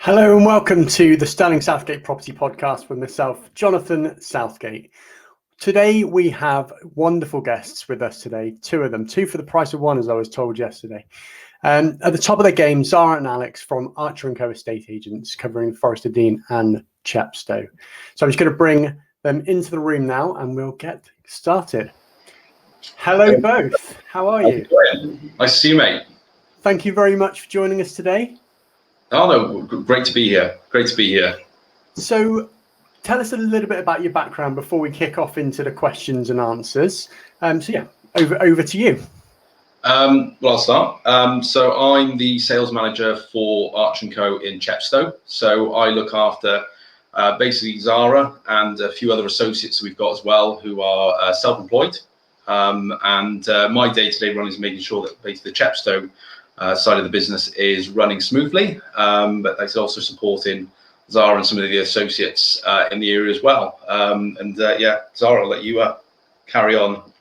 Hello and welcome to the Sterling Southgate Property Podcast with myself, Jonathan Southgate. Today we have wonderful guests with us today, two of them, two for the price of one, as I was told yesterday. At the top of the game, Zara and Alex from Archer & Co Estate Agents covering Forest of Dean and Chepstow. So I'm just going to bring them into the room now and we'll get started. Hello both, how are you? Nice to see you, mate. Thank you very much for joining us today. Oh no, great to be here. Great to be here. So tell us a little bit about your background before we kick off into the questions and answers. Over to you. Well, I'll start. So I'm the sales manager for Archer & Co in Chepstow. So I look after basically Zara and a few other associates we've got as well who are self-employed. My day-to-day run is making sure that basically the Chepstow side of the business is running smoothly, but that's also supporting Zara and some of the associates in the area as well. Zara, I'll let you carry on.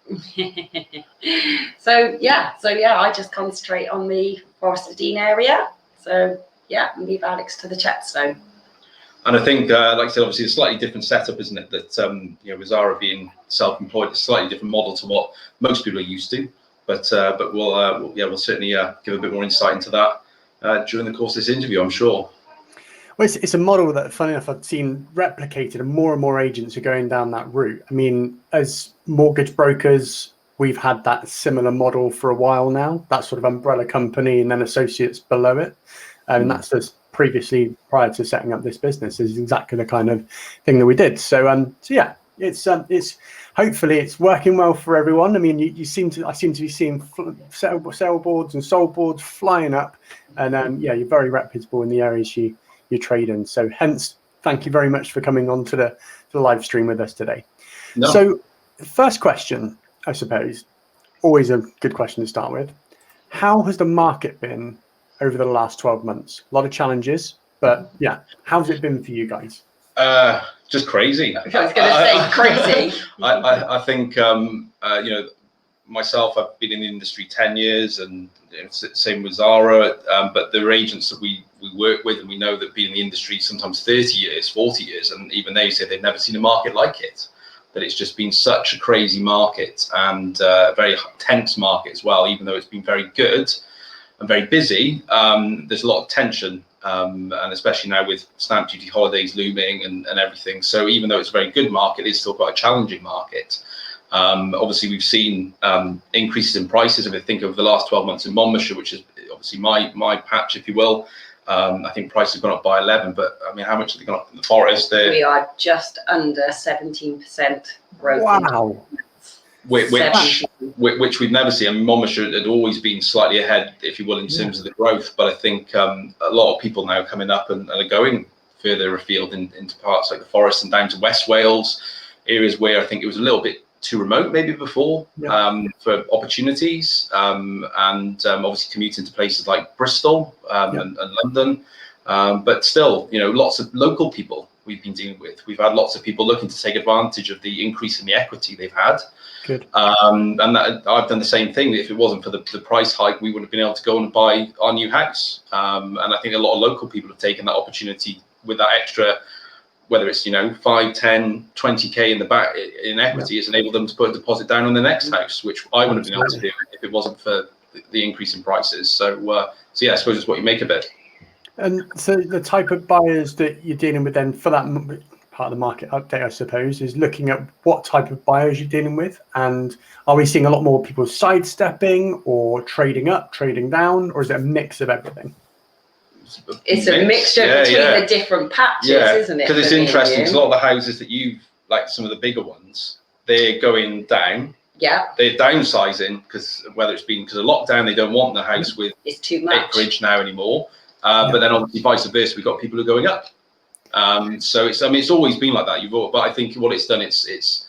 So I just concentrate on the Forest of Dean area. So yeah, leave Alex to the Chepstow. And I think, like I said, obviously a slightly different setup, isn't it? That with Zara being self-employed, it's a slightly different model to what most people are used to. But we'll certainly give a bit more insight into that during the course of this interview, I'm sure. Well, it's a model that, funny enough, I've seen replicated, and more agents are going down that route. I mean, as mortgage brokers, we've had that similar model for a while now. That sort of umbrella company and then associates below it, and that's just previously prior to setting up this business is exactly the kind of thing that we did. So yeah. It's hopefully it's working well for everyone. I mean, I seem to be seeing sell boards and sold boards flying up, and you're very reputable in the areas you trade in. So hence, thank you very much for coming on to the live stream with us today. No. So first question, I suppose, always a good question to start with. How has the market been over the last 12 months? A lot of challenges, but yeah, how's it been for you guys? Just crazy. I was going to say crazy. I think myself, I've been in the industry 10 years, and same with Zara. But there are agents that we work with, and we know that being in the industry sometimes 30 years, 40 years, and even they say they've never seen a market like it. That it's just been such a crazy market and a very tense market as well. Even though it's been very good and very busy, there's a lot of tension. And especially now with stamp duty holidays looming and everything. So even though it's a very good market, it's still quite a challenging market. Obviously, we've seen increases in prices. If I think of the last 12 months in Monmouthshire, which is obviously my patch, if you will, I think prices have gone up by 11. But I mean, how much have they gone up in the Forest? We are just under 17% growth. Wow. Which we've never seen. I mean, Monmouthshire had always been slightly ahead, if you will, in terms of the growth. But I think a lot of people now coming up and are going further afield into parts like the Forest and down to West Wales, areas where I think it was a little bit too remote maybe before for opportunities. Obviously commuting to places like Bristol and London. But still, lots of local people we've been dealing with. We've had lots of people looking to take advantage of the increase in the equity they've had. Good. I've done the same thing. If it wasn't for the price hike, we wouldn't have been able to go and buy our new house. And I think a lot of local people have taken that opportunity with that extra, whether it's 5, 10, 20k in the back in equity, it's enabled them to put a deposit down on the next house, which I wouldn't have been able to do if it wasn't for the increase in prices. So yeah, I suppose it's what you make of it. And so the type of buyers that you're dealing with then for that part of the market update, I suppose, is looking at what type of buyers you're dealing with. And are we seeing a lot more people sidestepping or trading up, trading down, or is it a mix of everything? It's a mixture between the different patches, isn't it? Because it's interesting, because a lot of the houses that you've, like some of the bigger ones, they're going down. Yeah. They're downsizing because whether it's been because of lockdown, they don't want the house with it's too much acreage now anime. But then obviously vice versa, we've got people who are going up. So it's always been like that. But I think what it's done, it's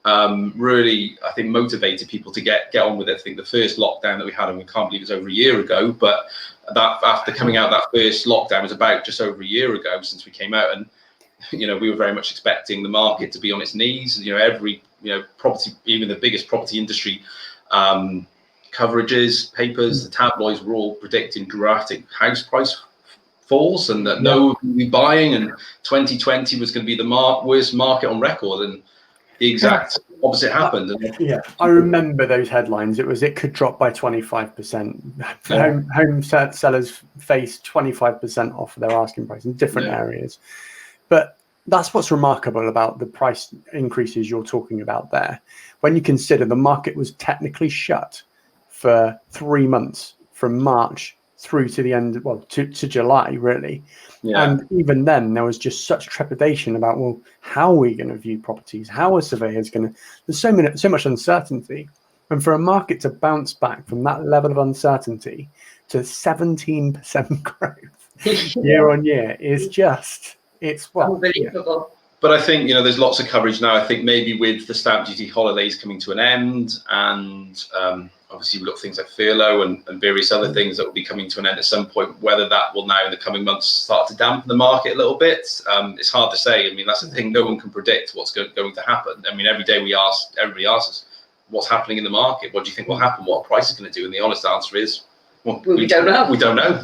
really, I think, motivated people to get on with it. I think the first lockdown that we had, and we can't believe it's over a year ago, but that after coming out, that first lockdown was about just over a year ago since we came out, and we were very much expecting the market to be on its knees. Every property, even the biggest property industry coverages, papers, the tabloids were all predicting dramatic house price falls and that no one will be buying, and 2020 was going to be the worst market on record, and the exact opposite happened. Yeah, I remember those headlines. It could drop by 25%. Home sellers face 25% off their asking price in different areas. But that's what's remarkable about the price increases you're talking about there. When you consider the market was technically shut for 3 months from March through to the end, well, to July, really. Yeah. And even then, there was just such trepidation about, well, how are we going to view properties? How are surveyors going to? There's so much uncertainty. And for a market to bounce back from that level of uncertainty to 17% growth year on year is just, it's unbelievable. Yeah. But I think, there's lots of coverage now. I think maybe with the stamp duty holidays coming to an end, and obviously we've got things like furlough and various other things that will be coming to an end at some point, whether that will now in the coming months start to dampen the market a little bit. It's hard to say. I mean, that's the thing. No one can predict what's going to happen. I mean, every day everybody asks us, what's happening in the market? What do you think will happen? What price is going to do? And the honest answer is, well, we don't know. We don't know.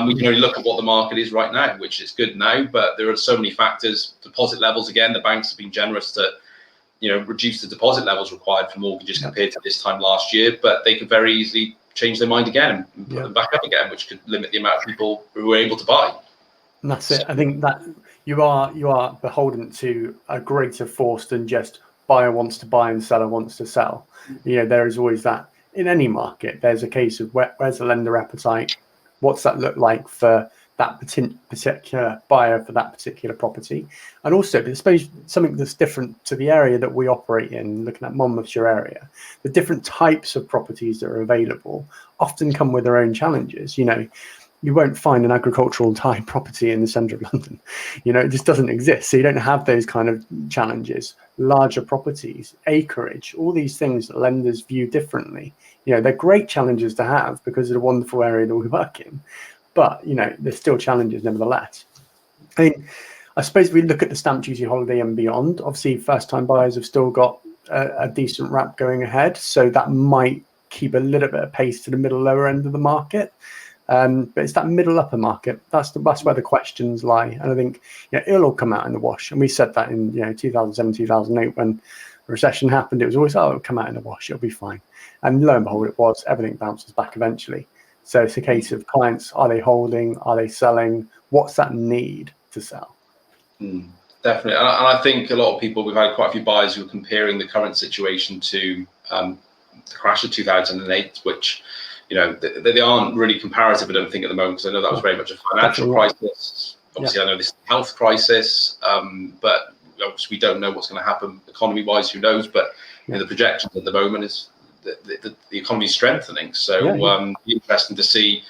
We can only look at what the market is right now, which is good now, but there are so many factors. Deposit levels, again, the banks have been generous to, reduce the deposit levels required for mortgages compared to this time last year, but they could very easily change their mind again and put them back up again, which could limit the amount of people who are able to buy. And that's it. I think that you are beholden to a greater force than just buyer wants to buy and seller wants to sell. There is always that. In any market, there's a case of where's the lender appetite? What's that look like for that particular buyer for that particular property? And also, I suppose something that's different to the area that we operate in, looking at Monmouthshire area, the different types of properties that are available often come with their own challenges. You won't find an agricultural type property in the centre of London. It just doesn't exist. So you don't have those kind of challenges. Larger properties, acreage, all these things that lenders view differently. They're great challenges to have because of the wonderful area that we work in. But, there's still challenges nevertheless. I suppose we look at the stamp duty holiday and beyond. Obviously, first-time buyers have still got a decent wrap going ahead. So that might keep a little bit of pace to the middle lower end of the market. But it's that middle upper market. That's where the questions lie. And I think it'll all come out in the wash. And we said that in 2007, 2008 when the recession happened. It was always, it'll come out in the wash. It'll be fine. And lo and behold, it was. Everything bounces back eventually. So it's a case of clients: are they holding? Are they selling? What's that need to sell? Definitely. And I think a lot of people, we've had quite a few buyers who are comparing the current situation to the crash of 2008, which they aren't really comparative, I don't think, at the moment, because I know that was very much a financial crisis. Obviously, I know this is a health crisis, but obviously we don't know what's going to happen economy-wise. Who knows? But the projections at the moment is the economy is strengthening. So it'll be interesting to see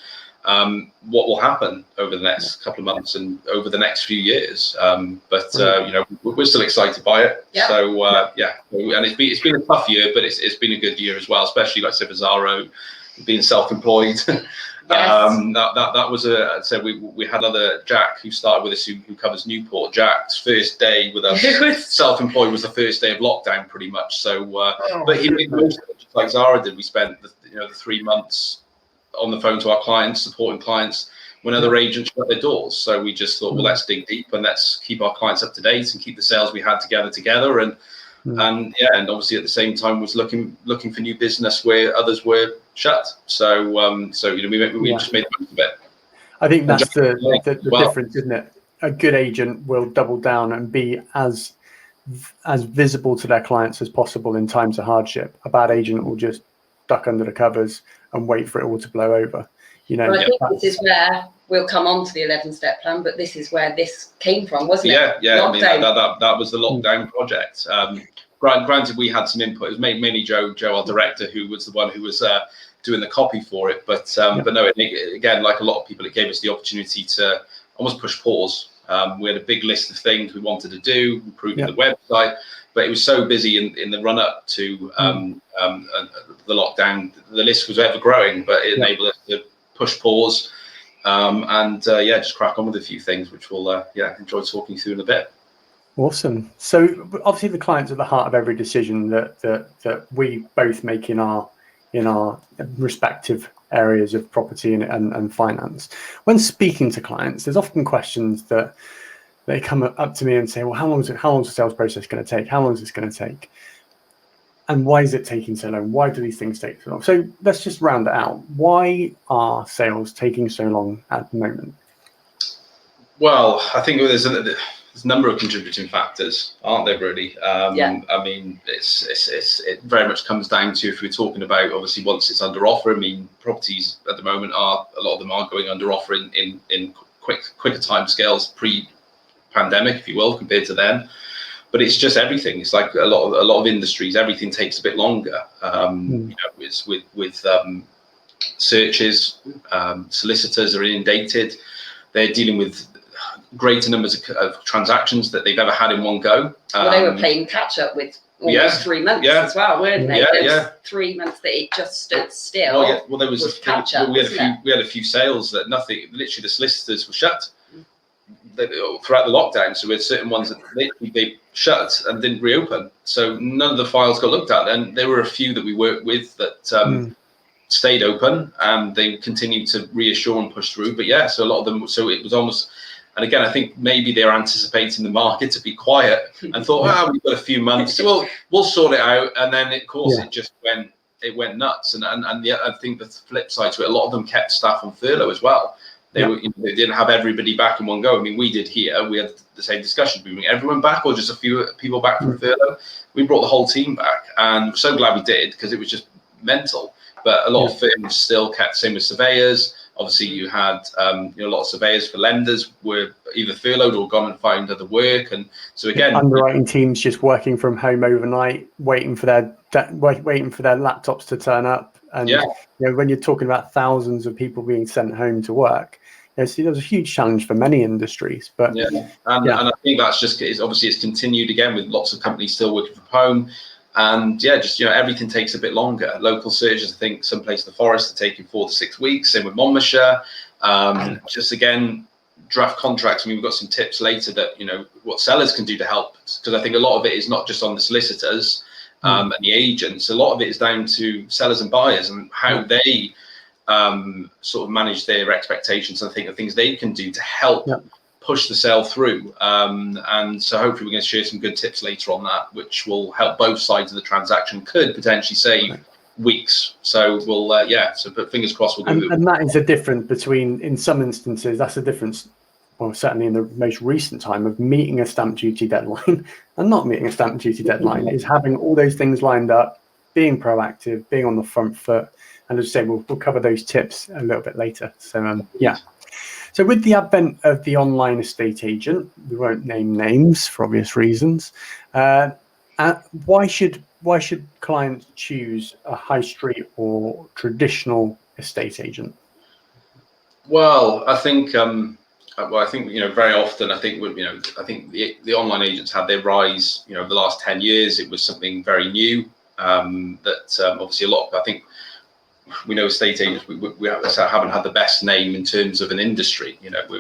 what will happen over the next couple of months and over the next few years. But we're still excited by it. Yeah. So and it's been a tough year, but it's been a good year as well, especially like I said for Zara, being self-employed. That was so we had another Jack who started with us who covers Newport. Jack's first day with us self-employed was the first day of lockdown pretty much. So but he did most of it just like Zara did. We spent the 3 months on the phone to our clients, supporting clients when other agents shut their doors. So we just thought, well, let's dig deep and let's keep our clients up to date and keep the sales we had together and obviously at the same time was looking for new business where others were shut. So we just made the most of it. I think that's the difference, isn't it? A good agent will double down and be as visible to their clients as possible in times of hardship. A bad agent will just duck under the covers and wait for it all to blow over. Well, I think this is where we'll come on to the 11-step plan, but this is where this came from, wasn't it? Yeah. I mean, that was the lockdown project. Granted, we had some input. It was mainly Joe, our director, who was the one who was doing the copy for it. But no, again, like a lot of people, it gave us the opportunity to almost push pause. We had a big list of things we wanted to do, improving the website, but it was so busy in the run-up to the lockdown. The list was ever growing, but it enabled us to push pause and just crack on with a few things, which we'll enjoy talking through in a bit. Awesome. So obviously the client's at the heart of every decision that we both make in our respective areas of property and finance. When speaking to clients, there's often questions that they come up to me and say, well, how long is the sales process going to take? How long is this going to take? And why is it taking so long? Why do these things take so long? So let's just round it out. Why are sales taking so long at the moment? Well, I think there's a number of contributing factors, aren't there, really? I mean, it very much comes down to, if we're talking about, obviously, once it's under offer, I mean, properties at the moment a lot of them are going under offer in quicker timescales pre-pandemic, if you will, compared to then. But it's just everything. It's like a lot of industries, everything takes a bit longer. You know, it's with searches, solicitors are inundated. They're dealing with greater numbers of transactions that they've ever had in one go. Well, they were playing catch up with almost 3 months as well, weren't they? There was 3 months that it just stood still. Well, there was catch up. We had a few sales that literally the solicitors were shut throughout the lockdown. So we had certain ones that they shut and didn't reopen. So none of the files got looked at. And there were a few that we worked with that stayed open, and they continued to reassure and push through. But yeah, so a lot of them, so it was almost, and again, I think maybe they're anticipating the market to be quiet and thought, we've got a few months, we'll sort it out. And then of course it just went nuts. And I think the flip side to it, a lot of them kept staff on furlough as well. They they didn't have everybody back in one go. I mean, we did here. We had the same discussion. We bring everyone back, or just a few people back from furlough. We brought the whole team back, and we're so glad we did, because it was just mental. But a lot of firms still kept, same with surveyors. Obviously, you had a lot of surveyors for lenders were either furloughed or gone and found other work. And so again, underwriting teams just working from home overnight, waiting for their laptops to turn up. And you know, when you're talking about thousands of people being sent home to work, see, there was a huge challenge for many industries. But and I think that's just obviously it's continued again with lots of companies still working from home. And just everything takes a bit longer. Local searches, I think some places in the forest are taking 4 to 6 weeks. Same with Monmouthshire. Just again, draft contracts. I mean, we've got some tips later that what sellers can do to help, because I think a lot of it is not just on the solicitors and the agents. A lot of it is down to sellers and buyers and how they sort of manage their expectations. And I think the things they can do to help push the sale through, and so hopefully we're going to share some good tips later on that, which will help both sides of the transaction, could potentially save weeks. So we'll but fingers crossed we'll go. And that is a difference between, in some instances, that's a difference, well, certainly in the most recent time, of meeting a stamp duty deadline and not meeting a stamp duty deadline, is having all those things lined up, being proactive, being on the front foot. And as I say, we'll cover those tips a little bit later. So So with the advent of the online estate agent, we won't name names for obvious reasons. Why should clients choose a high street or traditional estate agent? Well, I think very often I think the online agents had their rise. The last 10 years, it was something very new. That obviously a lot. I think we know estate agents, we haven't had the best name in terms of an industry.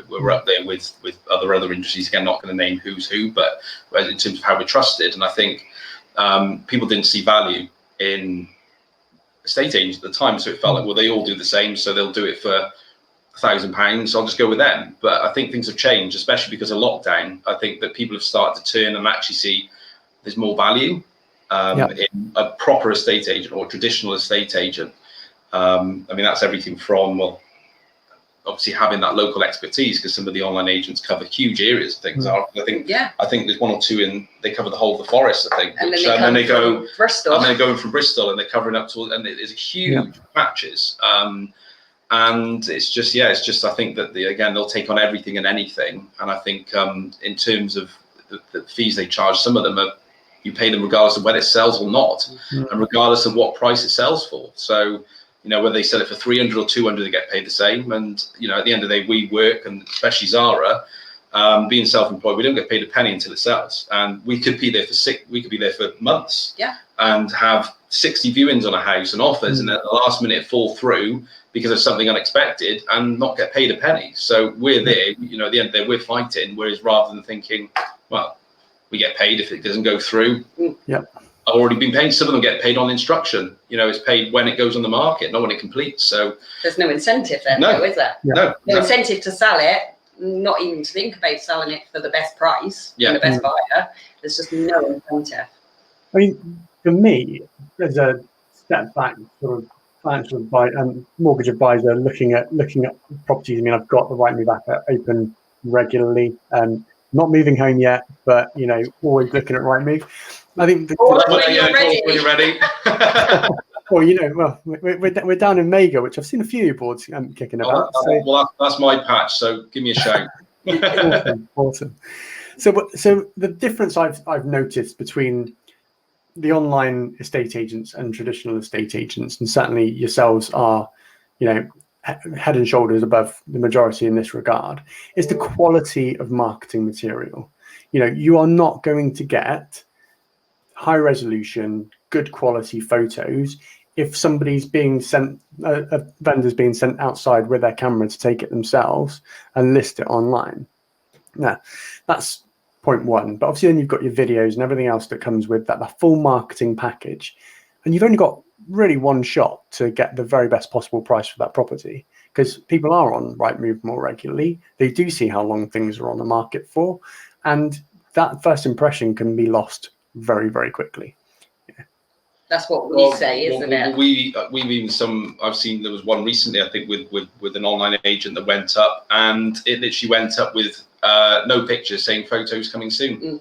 We're up there with other industries. Again, not going to name who's who, but in terms of how we're trusted. And I think people didn't see value in estate agents at the time, so it felt like, well, they all do the same, so they'll do it for £1,000. So I'll just go with them. But I think things have changed, especially because of lockdown. I think that people have started to turn and actually see there's more value in a proper estate agent or traditional estate agent. I mean, that's everything from, well, obviously having that local expertise, because some of the online agents cover huge areas of things. I think there's one or two they cover the whole of the forest, I think. And then they go Bristol. And they're going from Bristol and they're covering up to, and it's huge patches. And it's just, I think that again, they'll take on everything and anything. And I think in terms of the fees they charge, some of them you pay them regardless of whether it sells or not, and regardless of what price it sells for. So, whether they sell it for 300 or 200, they get paid the same. And, at the end of the day, we work, and especially Zara, being self-employed, we don't get paid a penny until it sells. And we could be there for months and have 60 viewings on a house and offers, and at the last minute fall through because of something unexpected and not get paid a penny. So we're there, at the end of the day, we're fighting. Whereas rather than thinking, well, we get paid if it doesn't go through. have already been paid. Some of them get paid on instruction. You know, it's paid when it goes on the market, not when it completes. So there's no incentive then, No. though, is there? no, No incentive to sell it, not even to think about selling it for the best price Yeah. and the best buyer. There's just no incentive. I mean, for me, as a step back, sort of financial advisor and mortgage advisor, looking at properties. I mean, I've got the Rightmove app open regularly. Not moving home yet, but you know, always looking at Rightmove. I think when you're ready. well, you know, well, we're down in Mega, which I've seen a few boards kicking about. Well, that's my patch. So give me a shout. Awesome. So the difference I've noticed between the online estate agents and traditional estate agents, and certainly yourselves are, you know, head and shoulders above the majority in this regard, is the quality of marketing material. You know, you are not going to get high resolution, good quality photos if somebody's being sent, a vendor's being sent outside with their camera to take it themselves and list it online. Now, that's point one. But obviously then you've got your videos and everything else that comes with that, the full marketing package. And you've only got really one shot to get the very best possible price for that property, because people are on Rightmove more regularly. They do see how long things are on the market for. And that first impression can be lost very, very quickly. That's what we say, isn't it? We've even I've seen there was one recently, I think, with an online agent that went up, and it literally went up with no pictures, saying photos coming soon.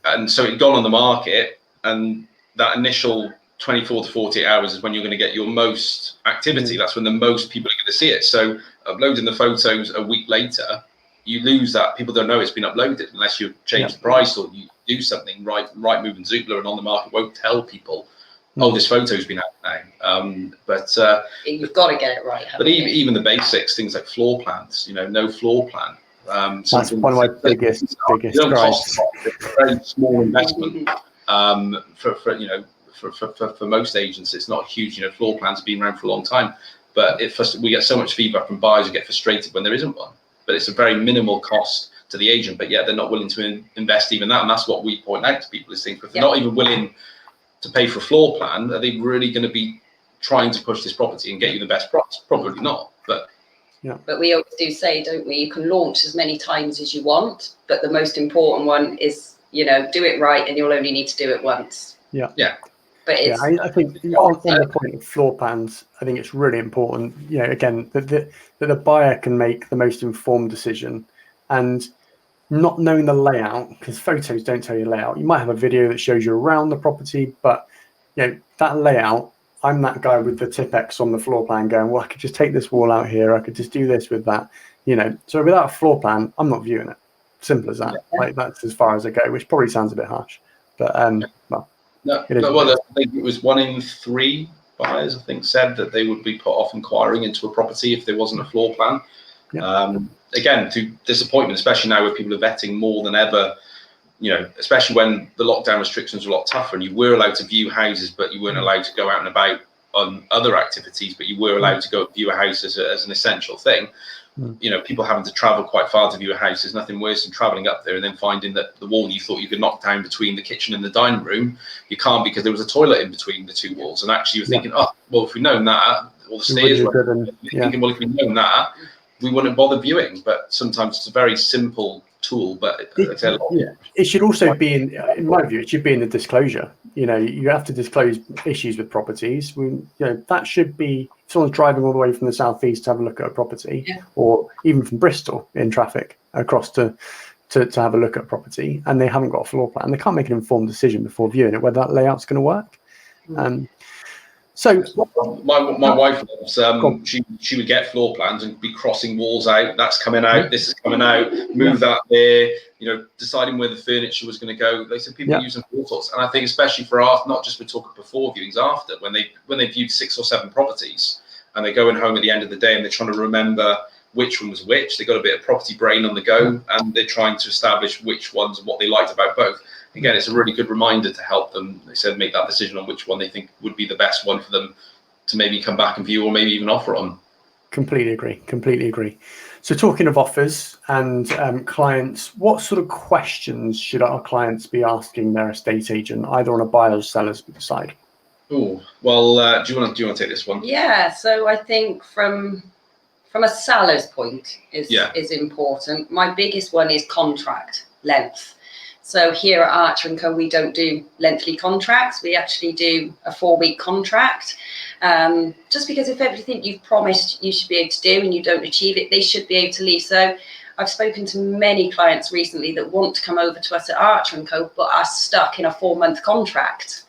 And so it'd gone on the market, and that initial 24 to 48 hours is when you're going to get your most activity. That's when the most people are going to see it. So uploading the photos a week later, you lose that. People don't know it's been uploaded unless you change the price or you do something. Rightmove and Zoopla and on the market won't tell people, oh, this photo's been out now. But you've got to get it right. But even the basics, things like floor plans, you know, no floor plan. That's one of my biggest gripes. It's a very small investment for most agents. It's not huge. You know, floor plans have been around for a long time, but we get so much feedback from buyers who get frustrated when there isn't one. But it's a very minimal cost to the agent, but yet they're not willing to invest even that. And that's what we point out to people is think if they're not even willing to pay for a floor plan, are they really going to be trying to push this property and get you the best price? Probably not. But we always do say, don't we, you can launch as many times as you want, but the most important one is, you know, do it right, and you'll only need to do it once. But it's, I think on the point of floor plans, I think it's really important, you know, again, that the buyer can make the most informed decision, and not knowing the layout, because photos don't tell you layout. You might have a video that shows you around the property, but you know, that layout, I'm that guy with the Tipex on the floor plan going, well, I could just take this wall out here. I could just do this with that, you know. So without a floor plan, I'm not viewing it. Simple as that. Like, that's as far as I go, which probably sounds a bit harsh, but well. I think it was 1 in 3 buyers, I think, said that they would be put off inquiring into a property if there wasn't a floor plan. Again, to disappointment, especially now where people are vetting more than ever, you know, especially when the lockdown restrictions were a lot tougher and you were allowed to view houses, but you weren't allowed to go out and about on other activities, but you were allowed to go view a house as an essential thing. You know, people having to travel quite far to view a house. There's nothing worse than traveling up there and then finding that the wall you thought you could knock down between the kitchen and the dining room, you can't, because there was a toilet in between the 2 walls. And actually you're thinking, oh, well, if we'd known that, or the stairs were thinking, well, if we'd known that, we wouldn't bother viewing. But sometimes it's a very simple tool, but it should also be in my view, it should be in the disclosure. You know, you have to disclose issues with properties. You know, that should be, if someone's driving all the way from the southeast to have a look at a property, or even from Bristol in traffic across to have a look at a property, and they haven't got a floor plan, they can't make an informed decision before viewing it whether that layout's going to work. So my wife loves, she would get floor plans and be crossing walls out. That's coming out. This is coming out. Move that there. You know, deciding where the furniture was going to go. They said people use them for all sorts. And I think especially for after, not just we're talking before viewings, after when they viewed 6 or 7 properties and they're going home at the end of the day and they're trying to remember which one was which. They got a bit of property brain on the go and they're trying to establish which ones and what they liked about both. Again, it's a really good reminder to help them, they said, make that decision on which one they think would be the best one for them to maybe come back and view or maybe even offer on. Completely agree. So talking of offers and clients, what sort of questions should our clients be asking their estate agent, either on a buyer or seller's side? Oh, well, do you want to take this one? Yeah, so I think from a seller's point is important. My biggest one is contract length. So here at Archer & Co, we don't do lengthy contracts. We actually do a 4-week contract. Just because if everything you've promised you should be able to do and you don't achieve it, they should be able to leave. So I've spoken to many clients recently that want to come over to us at Archer & Co, but are stuck in a 4-month contract.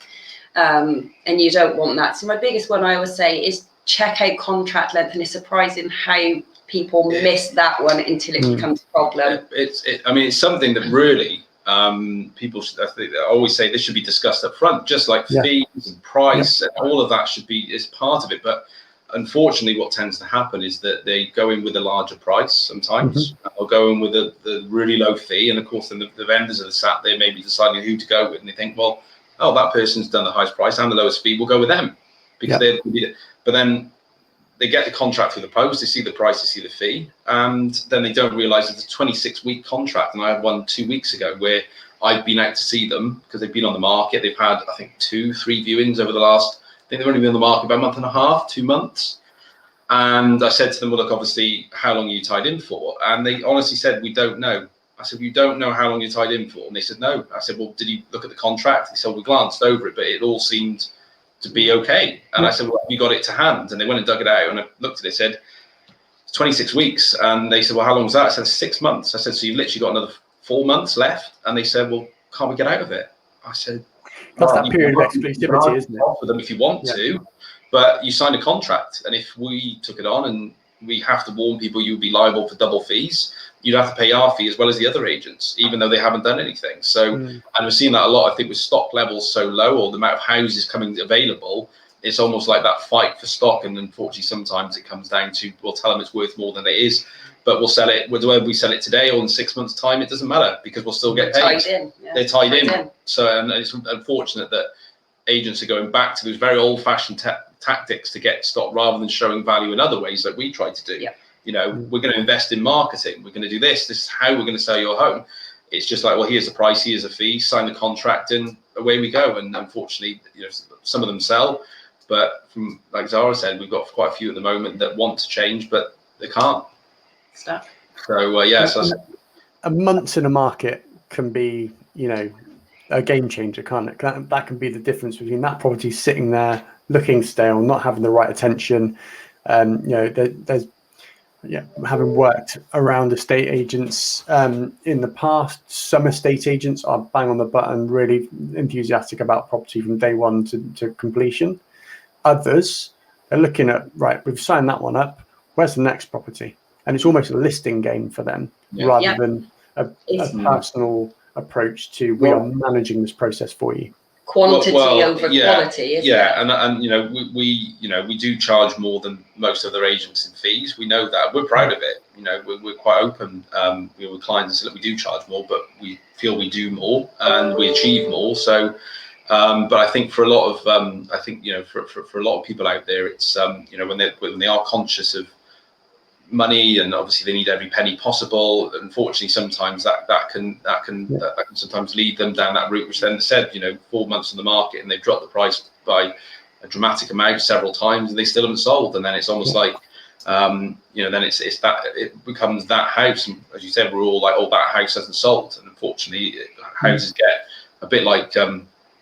And you don't want that. So my biggest one I always say is check out contract length, and it's surprising how people miss that one until it becomes a problem. It's something that really people I think they always say this should be discussed up front, just like fees and price and all of that is part of it. But unfortunately, what tends to happen is that they go in with a larger price sometimes, or go in with the really low fee, and of course then the vendors are sat there maybe deciding who to go with, and they think, well, oh, that person's done the highest price and the lowest fee, we'll go with them, because but then they get the contract through the post, they see the price, they see the fee, and then they don't realise it's a 26-week contract. And I had one 2 weeks ago where I've been out to see them because they've been on the market. They've had, I think, 2-3 viewings over the last, I think they've only been on the market about a month and a half, 2 months. And I said to them, well, look, obviously, how long are you tied in for? And they honestly said, we don't know. I said, you don't know how long you're tied in for? And they said, no. I said, well, did you look at the contract? They said, we glanced over it, but it all seemed to be okay. And I said, well, have you got it to hand? And they went and dug it out, and I looked at it, said, it's 26 weeks. And they said, well, how long was that? I said, 6 months. I said, so you've literally got another 4 months left? And they said, well, can't we get out of it? I said, that's that period of exclusivity, isn't it? Offer them if you want to, but you signed a contract. And if we took it on and we have to warn people you'll be liable for double fees, you'd have to pay our fee as well as the other agents, even though they haven't done anything. So, and we're seeing that a lot, I think, with stock levels so low, or the amount of houses coming available, it's almost like that fight for stock. And unfortunately, sometimes it comes down to, we'll tell them it's worth more than it is, but we'll sell it, whether we sell it today or in 6 months' time, it doesn't matter, because we'll still get paid. They're tied in. So, and it's unfortunate that agents are going back to those very old-fashioned tactics to get stock rather than showing value in other ways like we tried to do. You know, we're going to invest in marketing. We're going to do this. This is how we're going to sell your home. It's just like, well, here's the price, here's a fee, sign the contract, and away we go. And unfortunately, you know, some of them sell, but from, like Zara said, we've got quite a few at the moment that want to change, but they can't. Stuck. So so a month in a market can be, you know, a game changer, can't it? That can be the difference between that property sitting there looking stale, not having the right attention. You know, there's having worked around estate agents in the past, some estate agents are bang on the button, really enthusiastic about property from day one to completion. Others are looking at, right, we've signed that one up, where's the next property? And it's almost a listing game for them rather than a personal approach to, we are managing this process for you. Quantity over quality, isn't it? And you know, we do charge more than most other agents in fees. We know that. We're proud of it. You know, we're quite open with clients and say, look, we do charge more, but we feel we do more and we achieve more. So, but I think for a lot of for a lot of people out there, it's you know, when they are conscious of money, and obviously they need every penny possible. Unfortunately, sometimes that can sometimes lead them down that route, which then said, you know, 4 months on the market and they've dropped the price by a dramatic amount several times and they still haven't sold. And then it's almost like, you know, then it's that it becomes that house. And as you said, we're all like, oh, that house hasn't sold. And unfortunately, houses get a bit like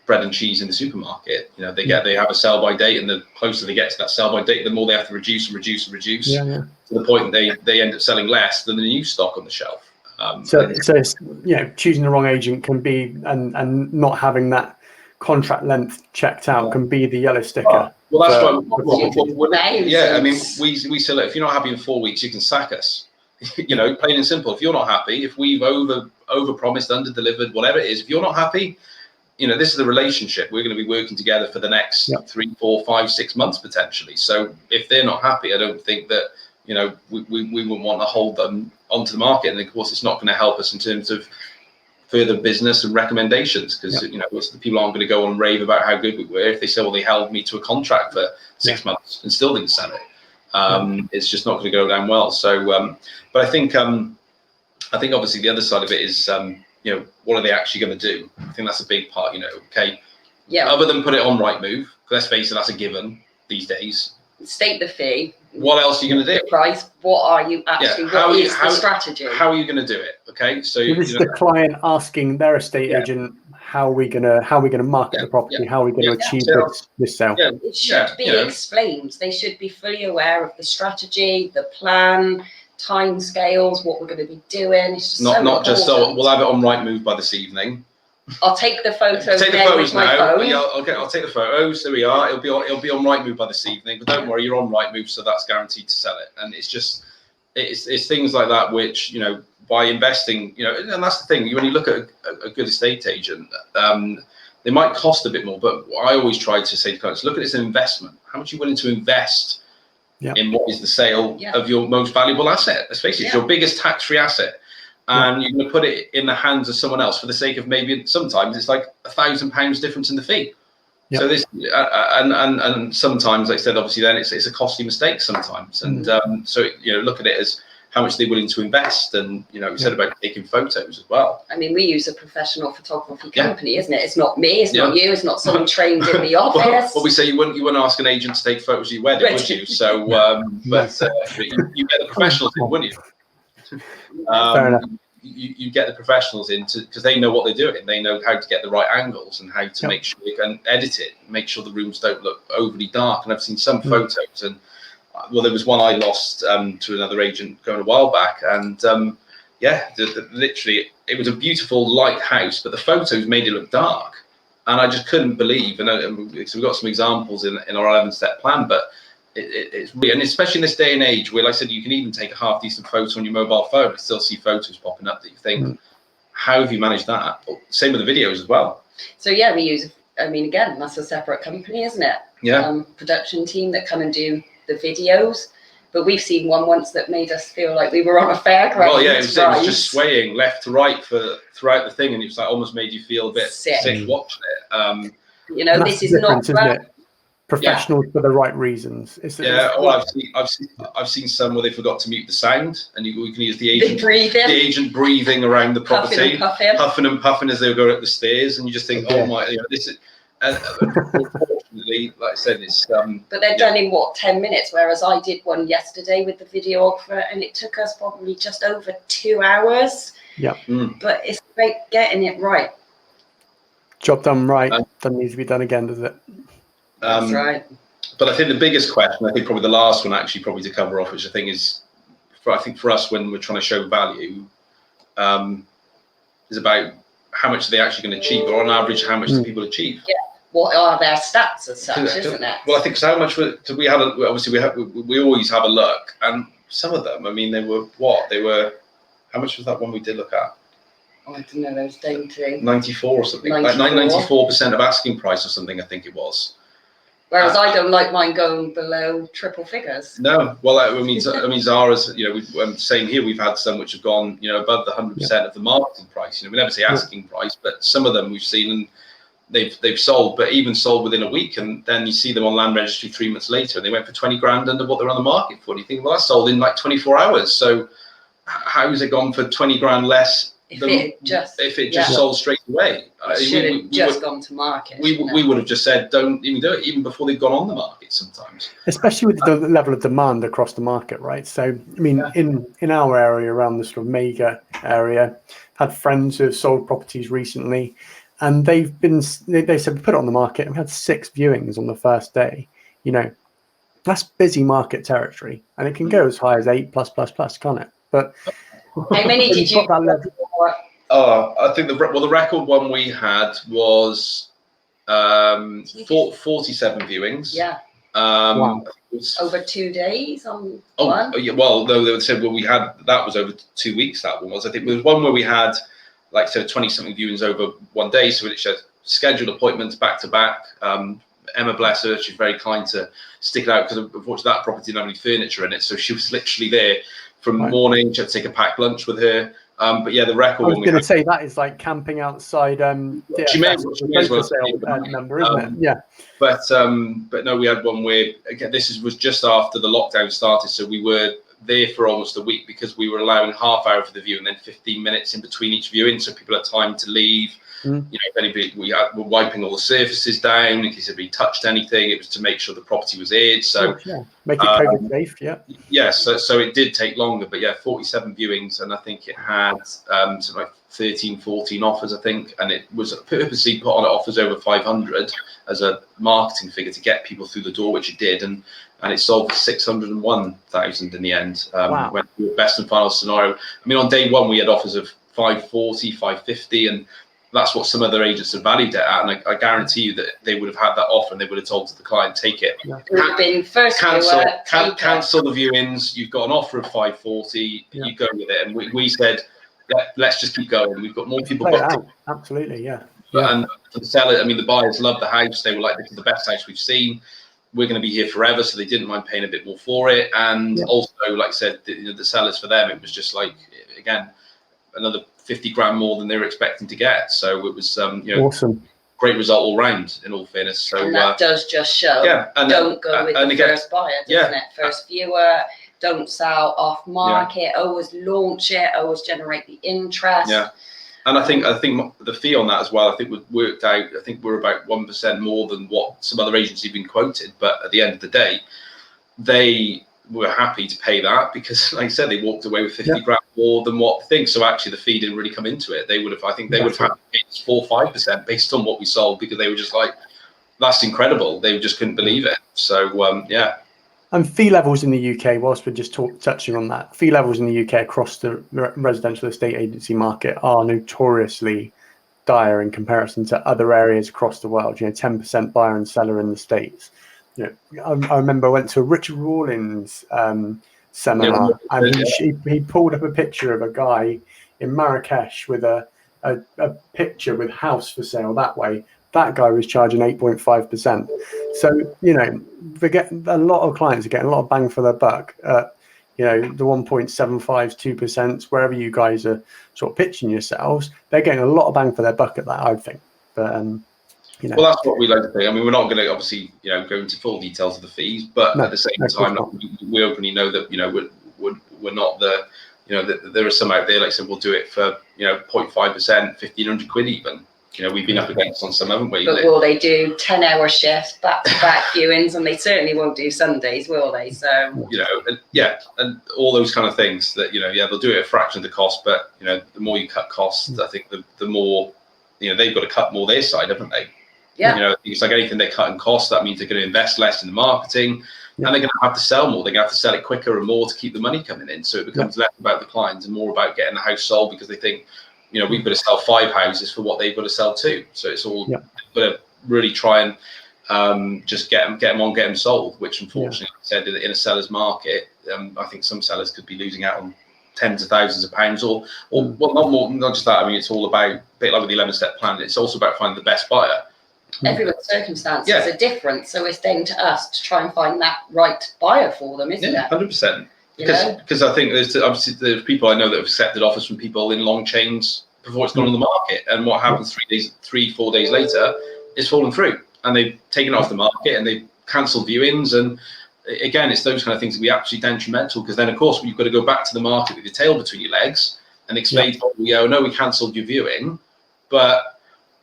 bread and cheese in the supermarket. You know, they have a sell by date, and the closer they get to that sell by date, the more they have to reduce to the point they end up selling less than the new stock on the shelf. So it's, you know, choosing the wrong agent can be, and not having that contract length checked out can be the yellow sticker. Well, that's why. I mean, we say, look, if you're not happy in 4 weeks, you can sack us. You know, plain and simple. If you're not happy, if we've over promised, under delivered, whatever it is, if you're not happy, you know, this is the relationship. We're going to be working together for the next 3, 4, 5, 6 months potentially. So if they're not happy, I don't think that, you know, we wouldn't want to hold them onto the market. And of course, it's not going to help us in terms of further business and recommendations, because you know, the people aren't going to go on and rave about how good we were if they say, well, they held me to a contract for 6 months and still didn't sell it. It's just not going to go down well. So, but I think obviously the other side of it is, what are they actually going to do? I think that's a big part. Okay, other than put it on Rightmove, let's face it, that's a given these days. State the fee. What else are you going to do? The price. What are you actually? What is the strategy? How are you going to do it? Okay, so this is the client asking their estate agent, how are we gonna market the property? How are we going to achieve this sale? It should be explained. They should be fully aware of the strategy, the plan, time scales, what we're going to be doing. It's just not just we'll have it on Rightmove by this evening. I'll take the photos. Take the photos now. I'll take the photos. There we are. It'll be on Rightmove by this evening. But don't worry, you're on Rightmove, so that's guaranteed to sell it. And it's just it's things like that which by investing, and that's the thing. When you look at a good estate agent, they might cost a bit more, but I always try to say to clients, look at it as an investment. How much are you willing to invest in what is the sale of your most valuable asset? Let's face it, it's your biggest tax-free asset. And you're going to put it in the hands of someone else for the sake of maybe sometimes it's like £1,000 difference in the fee. So this and sometimes, like I said, obviously then it's a costly mistake sometimes. And so look at it as how much they're willing to invest, and you said about taking photos as well. I mean, we use a professional photography company, isn't it? It's not me, it's not you, it's not someone trained in the office. Well, we say you wouldn't ask an agent to take photos of your wedding, would you? So, but you get the professionals in, wouldn't you? Fair enough. You get the professionals in because they know what they're doing. They know how to get the right angles and how to make sure you can edit it, make sure the rooms don't look overly dark. And I've seen some photos, and there was one I lost to another agent going a while back, and literally it was a beautiful light house, but the photos made it look dark, and I just couldn't believe. And so we've got some examples in our 11-step plan, but it's really, and especially in this day and age where, like I said, you can even take a half decent photo on your mobile phone and still see photos popping up that you think, how have you managed that? But same with the videos as well. So we use, again, that's a separate company, isn't it? Production team that come and do the videos. But we've seen one once that made us feel like we were on a fairground. Well, it was just swaying left to right throughout the thing, and it was like almost made you feel a bit sick watching it. This is not right. Professionals for the right reasons. I've seen some where they forgot to mute the sound, and we can use the agent breathing around the property, puffing and puffing as they go up the stairs, and you just think, oh my, this is. Unfortunately, like I said, it's. But they're done in 10 minutes, whereas I did one yesterday with the videographer, and it took us probably just over 2 hours. But it's great getting it right. Job done right doesn't need to be done again, does it? That's right. But I think the biggest question, I think probably the last one actually probably to cover off, which I think is, for us when we're trying to show value, is about how much are they actually going to achieve, or on average, how much do people achieve? Yeah. What are their stats as such, isn't it? Well, I think so. How much we had? Obviously, we always have a look, and some of them, they were what? They were. How much was that one we did look at? Oh, I don't know. Those dainty. 94 or something. 94% of asking price or something. I think it was. Whereas I don't like mine going below triple figures. No, well, Zara's, same here. We've had some which have gone, above the 100% of the marketing price. We never say asking price, but some of them we've seen, and they've sold, but even sold within a week, and then you see them on land registry 3 months later, and they went for 20 grand under what they're on the market for. And you think, well, that's sold in like 24 hours. So how has it gone for 20 grand less? If it just sold straight away, it should have gone to market. We would have just said, don't even do it, even before they've gone on the market sometimes. Especially with the level of demand across the market, right? So, in our area, around the sort of mega area, had friends who have sold properties recently, and they said, we put it on the market, and we had 6 viewings on the first day. That's busy market territory, and it can go as high as 8+++, can't it? But how many did you? I think the record one we had was 47 viewings. Yeah. Wow. Over 2 days on one? Yeah, well, though they said, we had, that was over 2 weeks, that one was. I think there was one where we had, like I said, 20-something viewings over 1 day. So it said scheduled appointments back to back. Emma, bless her, she's very kind to stick it out because unfortunately that property didn't have any furniture in it. So she was literally there from morning. She had to take a packed lunch with her. But yeah, the record. I was going to say that is like camping outside. She may as well number, isn't it? Yeah. But no, we had one where, again, was just after the lockdown started, so we were there for almost a week because we were allowing half hour for the view and then 15 minutes in between each viewing, so people had time to leave. You know, if anybody, we're wiping all the surfaces down in case anybody touched anything. It was to make sure the property was aired. So make it COVID safe. Yeah. So it did take longer, but yeah, 47 viewings, and I think it had something like 13, 14 offers, I think, and it was purposely put on at offers over 500 as a marketing figure to get people through the door, which it did, and it sold for 601,000 in the end. Wow. Went through a best and final scenario. I mean, on day one we had offers of 540, 550, and that's what some other agents have valued it at, and I guarantee you that they would have had that offer and they would have told the client, take it. It would have been first cancel the viewings. You've got an offer of 540. You go with it. And we said, let's just keep going. We've got more people booked. Absolutely, yeah. And the seller, I mean, the buyers loved the house. They were like, this is the best house we've seen. We're going to be here forever, so they didn't mind paying a bit more for it. And also, like I said, the sellers, for them, it was just like, again, another 50 grand more than they were expecting to get. So it was awesome, great result all round, in all fairness. So and that does just show don't go with the first buyer, doesn't it? First viewer, don't sell off market, always launch it, always generate the interest. And I think the fee on that as well, I think we worked out, I think we're about 1% more than what some other agencies have been quoted, but at the end of the day, they were happy to pay that because, like I said, they walked away with 50 grand more than what they think. So actually, the fee didn't really come into it. They would have, I think, they would have had to pay 4 or 5% based on what we sold because they were just like, "That's incredible." They just couldn't believe it. So And fee levels in the UK, whilst we're just touching on that, fee levels in the UK across the residential estate agency market are notoriously dire in comparison to other areas across the world. 10% buyer and seller in the States. I remember I went to a Richard Rawlins seminar, and he pulled up a picture of a guy in Marrakesh with a picture with house for sale that way. That guy was charging 8.5%. So they get a lot of clients are getting a lot of bang for their buck. The 1.75, 2%, wherever you guys are sort of pitching yourselves, they're getting a lot of bang for their buck at that, I think. But well, that's what we like to think. I mean, we're not going to obviously, go into full details of the fees, but at the same time, we openly know that, we're not the, there are some out there, like I said, we'll do it for, 0.5%, 1,500 quid even. We've been up against on some, haven't we? But will they do 10-hour shifts, back-to-back viewings, and they certainly won't do Sundays, will they? So and all those kind of things that they'll do it at a fraction of the cost, but the more you cut costs, I think the more they've got to cut more their side, haven't they? It's like anything they cut in costs. That means they're going to invest less in the marketing, and they're going to have to sell more. They're going to have to sell it quicker and more to keep the money coming in. So it becomes less about the clients and more about getting the house sold because they think, we've got to sell 5 houses for what they've got to sell 2. So it's all got to really try and just get them sold. Which unfortunately, like I said, in a seller's market, I think some sellers could be losing out on tens of thousands of pounds, or well, not just that. I mean, it's all about, a bit like with the 11-step plan. It's also about finding the best buyer. Everyone's circumstances are different, so it's then to us to try and find that right buyer for them, isn't it? 100%. Because I think there's people I know that have accepted offers from people in long chains before it's gone on the market, and what happens 3-4 days later is fallen through, and they've taken it off the market and they've cancelled viewings. And again, it's those kind of things that be absolutely detrimental, because then of course you've got to go back to the market with your tail between your legs and explain, no, we cancelled your viewing, but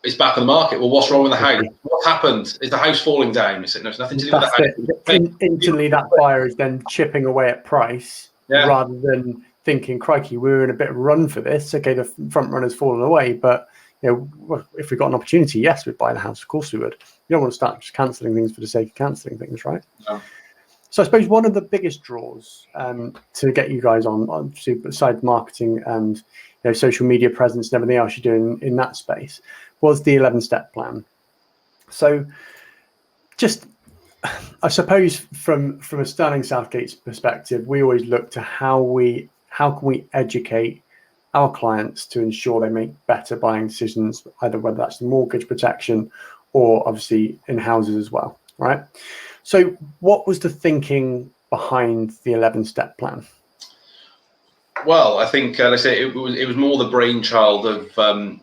it's back on the market. Well, what's wrong with the house? What happened? Is the house falling down? You said, no, it's nothing to do with the house. Instantly, that buyer is then chipping away at price rather than thinking, crikey, we're in a bit of a run for this. Okay, the front runner's fallen away, but if we got an opportunity, yes, we'd buy the house. Of course we would. You don't want to start just cancelling things for the sake of cancelling things, right? No. So I suppose one of the biggest draws to get you guys on besides marketing and social media presence and everything else you're doing in that space was the 11-step plan. So just, I suppose from a Sterling Southgate's perspective, we always look to how can we educate our clients to ensure they make better buying decisions, either whether that's the mortgage protection or obviously in houses as well, right? So what was the thinking behind the 11-step plan? Well, I think, like I say, it was more the brainchild of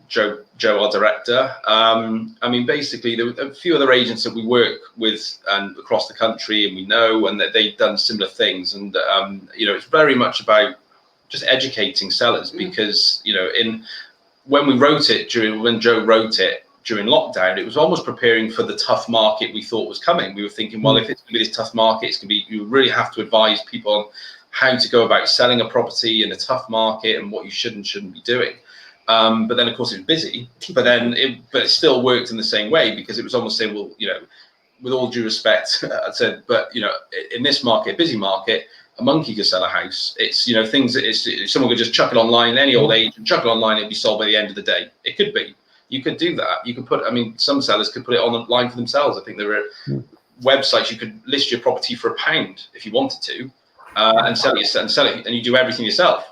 Joe, our director. I mean, basically, there were a few other agents that we work with and across the country, and we know, and that they've done similar things. And it's very much about just educating sellers, because when Joe wrote it during lockdown, it was almost preparing for the tough market we thought was coming. We were thinking, well, if it's going to be this tough market, it's going to be, you really have to advise people on how to go about selling a property in a tough market and what you should and shouldn't be doing. But then, of course, it was busy. But it still worked in the same way, because it was almost saying, well, with all due respect, I said, but in this market, busy market, a monkey could sell a house. It's things that someone could just chuck it online, any old agent chuck it online, it'd be sold by the end of the day. It could be. You could do that. You could put. I mean, some sellers could put it online for themselves. I think there are websites you could list your property for £1 if you wanted to, and sell it, and you do everything yourself.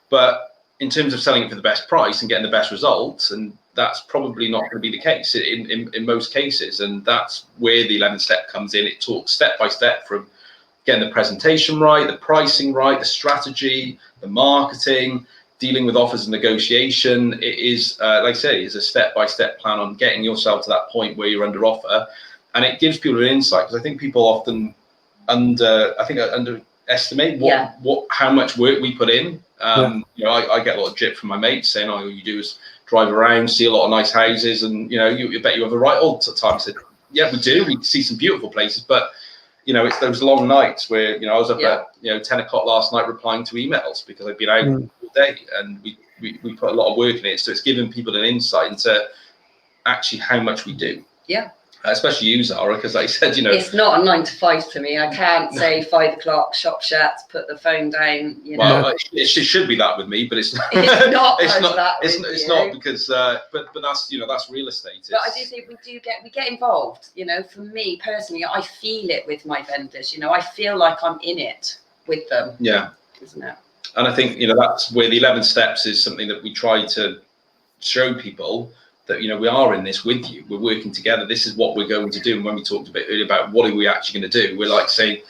But in terms of selling it for the best price and getting the best results, and that's probably not going to be the case in most cases. And that's where the 11th step comes in. It talks step by step from getting the presentation right, the pricing right, the strategy, the marketing, dealing with offers and negotiation. It is, like I say, is a step-by-step plan on getting yourself to that point where you're under offer. And it gives people an insight, because I think people often underestimate how much work we put in. I get a lot of drip from my mates saying, all you do is drive around, see a lot of nice houses, and you bet you have a right old time. I said, yeah, we do. We see some beautiful places, but it's those long nights where I was up at 10 o'clock last night replying to emails because I've been out all day, and we put a lot of work in it. So it's giving people an insight into actually how much we do. Yeah. Especially you, Zara, because like I said, it's not a 9 to 5 to me. I can't say 5 o'clock, shop shuts, put the phone down. Well, it should be that with me, but it's not. It's not. It's not because, but that's that's real estate. But I do think we get involved. For me personally, I feel it with my vendors. I feel like I'm in it with them. Yeah. Isn't it? And I think that's where the 11 steps is something that we try to show people. That we are in this with you. We're working together. This is what we're going to do. And when we talked a bit earlier about what are we actually going to do, we're like saying,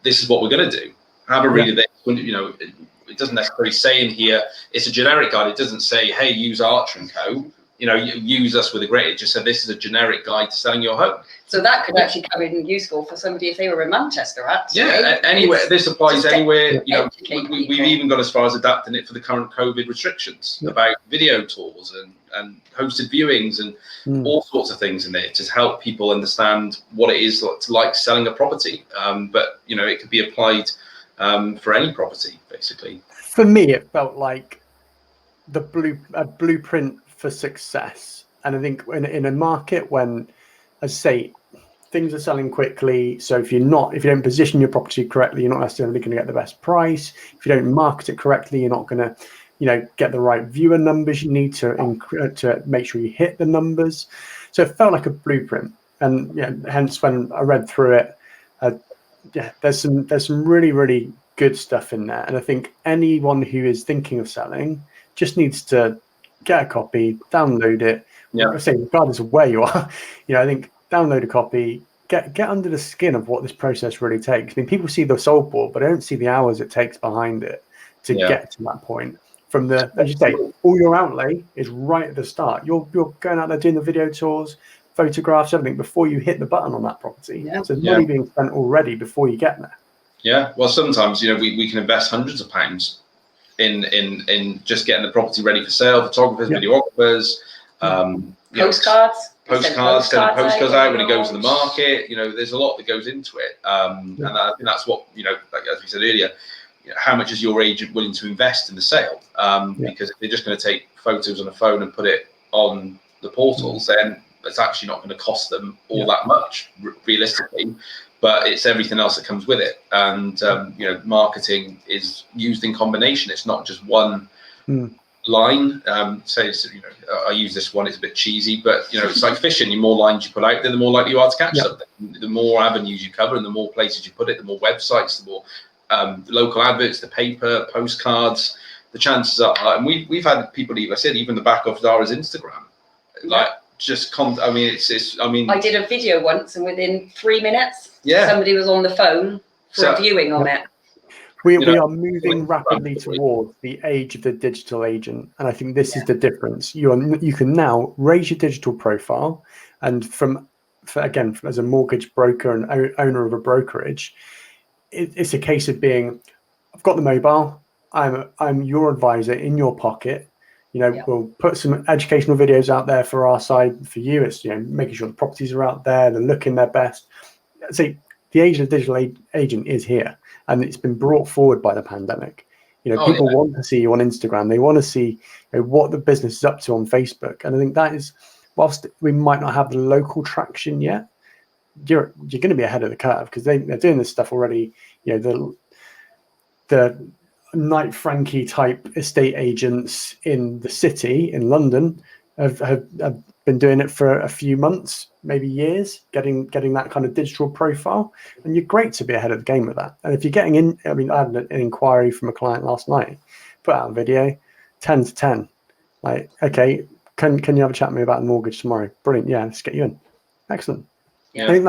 this is what we're going to do. Have a read of this. It doesn't necessarily say in here. It's a generic guide. It doesn't say, hey, use Archer & Co. Use us with a great. It just said this is a generic guide to selling your home. So that could actually come in useful for somebody if they were in Manchester, actually. Yeah, anywhere. This applies anywhere. We've even got as far as adapting it for the current COVID restrictions about video tours and hosted viewings and all sorts of things in there to help people understand what it is like selling a property. But it could be applied for any property, basically. For me, it felt like a blueprint for success. And I think in a market when, as I say, things are selling quickly, so if you don't position your property correctly, you're not necessarily going to get the best price. If you don't market it correctly, you're not going to get the right viewer numbers you need to make sure you hit the numbers. So it felt like a blueprint, and hence when I read through it, there's some really, really good stuff in there. And I think anyone who is thinking of selling just needs to get a copy, download it. Yeah. I say, regardless of where you are, I think download a copy, get under the skin of what this process really takes. I mean, people see the sold board, but they don't see the hours it takes behind it to get to that point. From as you say, all your outlay is right at the start. You're going out there doing the video tours, photographs, everything before you hit the button on that property. Yeah. So there's money being spent already before you get there. Yeah. Well, sometimes we can invest hundreds of pounds in just getting the property ready for sale, photographers, videographers, postcards, sending postcards out when it goes to the market. There's a lot that goes into it, and I think that's what like as we said earlier, how much is your agent willing to invest in the sale? Because if they're just going to take photos on a phone and put it on the portals, then it's actually not going to cost them all that much realistically. But it's everything else that comes with it, and marketing is used in combination. It's not just one line. Say, I use this one. It's a bit cheesy, but it's like fishing. The more lines you put out there, the more likely you are to catch something. The more avenues you cover, and the more places you put it, the more websites, the more local adverts, the paper, postcards. The chances are, and we've had people even the back of Zara's Instagram, like. I mean, I did a video once, and within 3 minutes, somebody was on the phone for a viewing on it. We are moving rapidly towards the age of the digital agent, and I think this is the difference. You can now raise your digital profile, and again, as a mortgage broker and owner of a brokerage, it's a case of being, I've got the mobile, I'm your advisor in your pocket. We'll put some educational videos out there for our side. For you, it's making sure the properties are out there, they're looking their best. See, the age of the digital agent is here, and it's been brought forward by the pandemic. People want to see you on Instagram. They want to see what the business is up to on Facebook. And I think that is, whilst we might not have the local traction yet, you're going to be ahead of the curve, because they're doing this stuff already. The Knight Frankie type estate agents in the city in London have been doing it for a few months, maybe years, getting that kind of digital profile, and you're great to be ahead of the game with that. And if you're getting in, I had an inquiry from a client last night, put out a video, 10 to 10, like, okay, can you have a chat with me about the mortgage tomorrow? Brilliant, yeah, let's get you in. Excellent. I think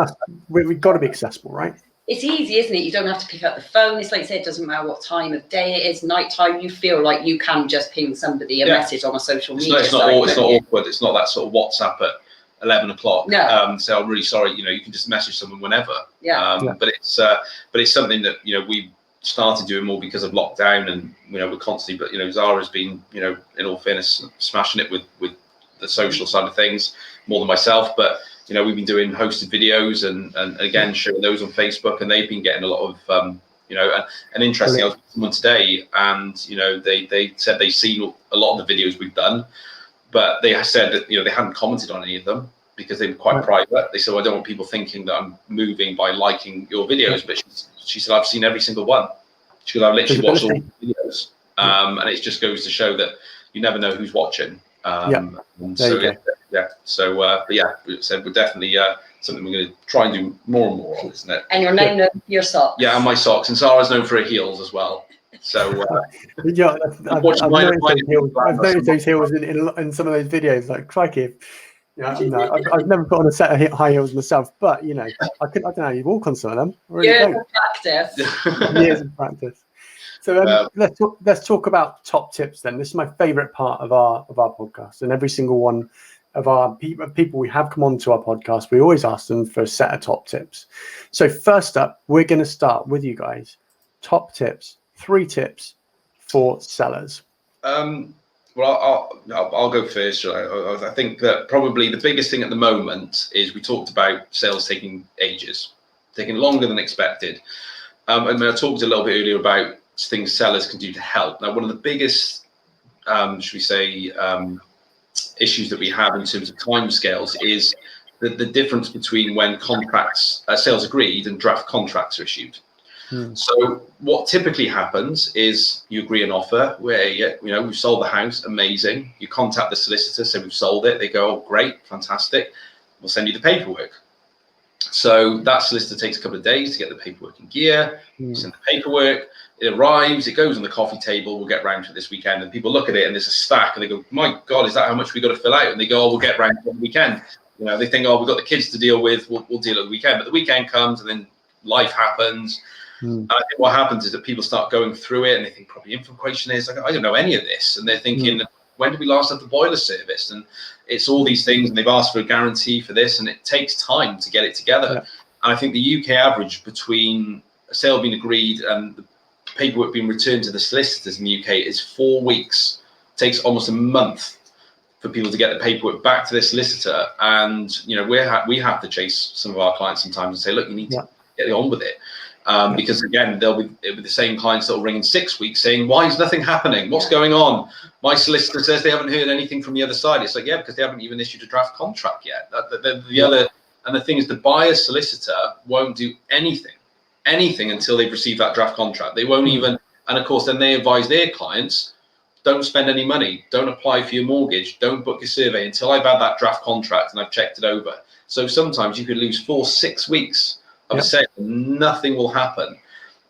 we've got to be accessible, right? It's easy, isn't it? You don't have to pick up the phone. It's like you said, it doesn't matter what time of day it is, nighttime. You feel like you can just ping somebody a message on a social media. It's not awkward. It's not that sort of WhatsApp at 11 o'clock. No. So I'm really sorry. You can just message someone whenever. But it's something that we started doing more because of lockdown, and we're constantly. But Zara's been in all fairness smashing it with the social side of things more than myself, but. We've been doing hosted videos and again showing those on Facebook, and they've been getting a lot of and interesting. I was with someone today, and they said they've seen a lot of the videos we've done, but they said that they hadn't commented on any of them because they were quite private. They said, well, I don't want people thinking that I'm moving by liking your videos, but she said I've seen every single one. She goes, I've literally watched all the videos, and it just goes to show that you never know who's watching. So we're definitely something we're going to try and do more and more on, isn't it? And you're known for your socks. Yeah, and my socks. And Zara's known for her heels as well. So I've noticed those heels in some of those videos. Like, crikey, I've never put on a set of high heels myself, but I don't know. You walk on some of them. Years of practice. Years of practice. So let's talk about top tips then. This is my favorite part of our podcast, and every single one of our people we have come onto our podcast, we always ask them for a set of top tips. So first up, we're going to start with you guys. Top tips, 3 tips for sellers. Well, I'll go first. I think that probably the biggest thing at the moment is we talked about sales taking ages, taking longer than expected. I talked a little bit earlier about things sellers can do to help. Now, one of the biggest, should we say, issues that we have in terms of timescales is the difference between when contracts, sales agreed, and draft contracts are issued. So what typically happens is you agree an offer where we've sold the house, amazing. You contact the solicitor, say we've sold it. They go, oh, great, fantastic. We'll send you the paperwork. So that solicitor takes a couple of days to get the paperwork in gear. You send the paperwork. It arrives, it goes on the coffee table, we'll get round to it this weekend, and people look at it and there's a stack and they go, my God, is that how much we got to fill out? And they go, oh, we'll get round to it the weekend. They think, oh, we've got the kids to deal with, we'll deal at the weekend. But the weekend comes and then life happens. And I think what happens is that people start going through it and they think probably info questionnaires, I don't know any of this. And they're thinking, when did we last have the boiler serviced? And it's all these things, and they've asked for a guarantee for this, and it takes time to get it together. And I think the UK average between a sale being agreed and the paperwork being returned to the solicitors in the UK is 4 weeks. It takes almost a month for people to get the paperwork back to their solicitor, and we have to chase some of our clients sometimes and say, look, you need to get on with it, because again, they'll be the same clients that will ring in 6 weeks saying, why is nothing happening? What's going on? My solicitor says they haven't heard anything from the other side. It's like, yeah, because they haven't even issued a draft contract yet. The thing is, the buyer's solicitor won't do anything until they've received that draft contract. They won't even, and of course, then they advise their clients, don't spend any money, don't apply for your mortgage, don't book your survey until I've had that draft contract and I've checked it over. So sometimes you could lose 4-6 weeks of a sale, nothing will happen.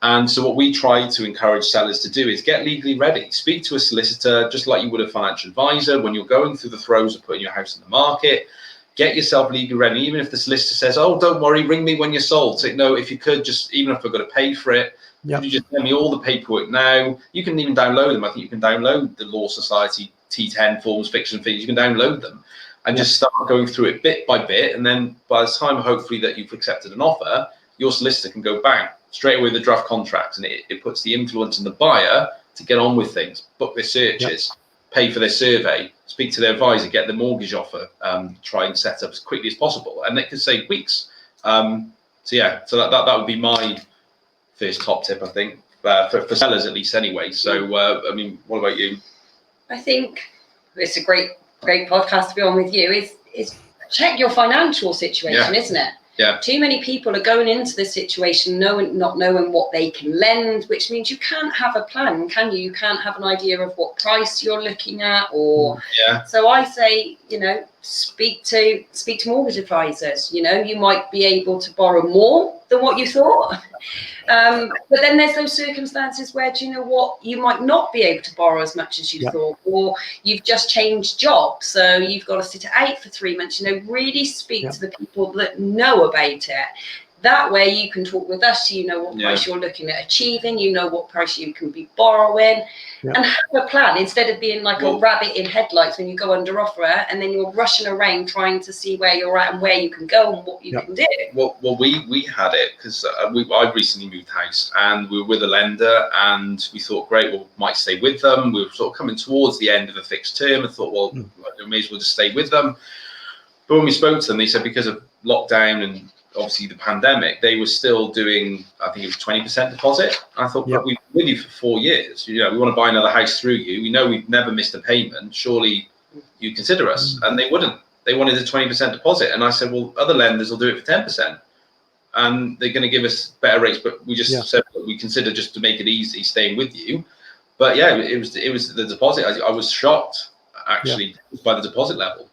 And so what we try to encourage sellers to do is get legally ready. Speak to a solicitor, just like you would a financial advisor when you're going through the throes of putting your house in the market. get yourself legally ready. Even if the solicitor says, "Oh, don't worry, ring me when you're sold," say, "No, if you could, just even if I've got to pay for it, could you just send me all the paperwork now?" You can even download them. I think you can download the Law Society T10 forms, fiction fees. You can download them and just start going through it bit by bit. And then by the time, hopefully, that you've accepted an offer, your solicitor can go bang straight away with the draft contract, and it puts the influence on the buyer to get on with things, book their searches, pay for their survey, speak to their advisor, get the mortgage offer, try and set up as quickly as possible, and it could save weeks. So that would be my first top tip, I think, for sellers at least, anyway. So I mean, what about you? I think it's a great podcast to be on with you. Is check your financial situation, isn't it? Yeah. Too many people are going into this situation not knowing what they can lend, which means you can't have a plan, can you? You can't have an idea of what price you're looking at, or so I say, speak to mortgage advisors. You might be able to borrow more than what you thought. But then there's those circumstances where, do you know what, you might not be able to borrow as much as you thought, or you've just changed jobs, so you've got to sit it out for 3 months. Really speak to the people that know about it. That way you can talk with us, so you know what price you're looking at achieving, you know what price you can be borrowing, and have a plan, instead of being like a rabbit in headlights when you go under offer and then you're rushing around trying to see where you're at and where you can go and what you can do. Well, we had it because I've recently moved house, and we were with a lender, and we thought, great, well, might stay with them. We were sort of coming towards the end of the fixed term and thought, well, we may as well just stay with them. But when we spoke to them, they said because of lockdown and obviously the pandemic, they were still doing, I think it was 20% deposit. I thought, but we've been with you for 4 years. We want to buy another house through you. We know we've never missed a payment. Surely you consider us. And they wouldn't. They wanted a 20% deposit. And I said, well, other lenders will do it for 10%. And they're going to give us better rates. But we just said that we consider, just to make it easy, staying with you. But it was the deposit. I was shocked, actually, by the deposit level.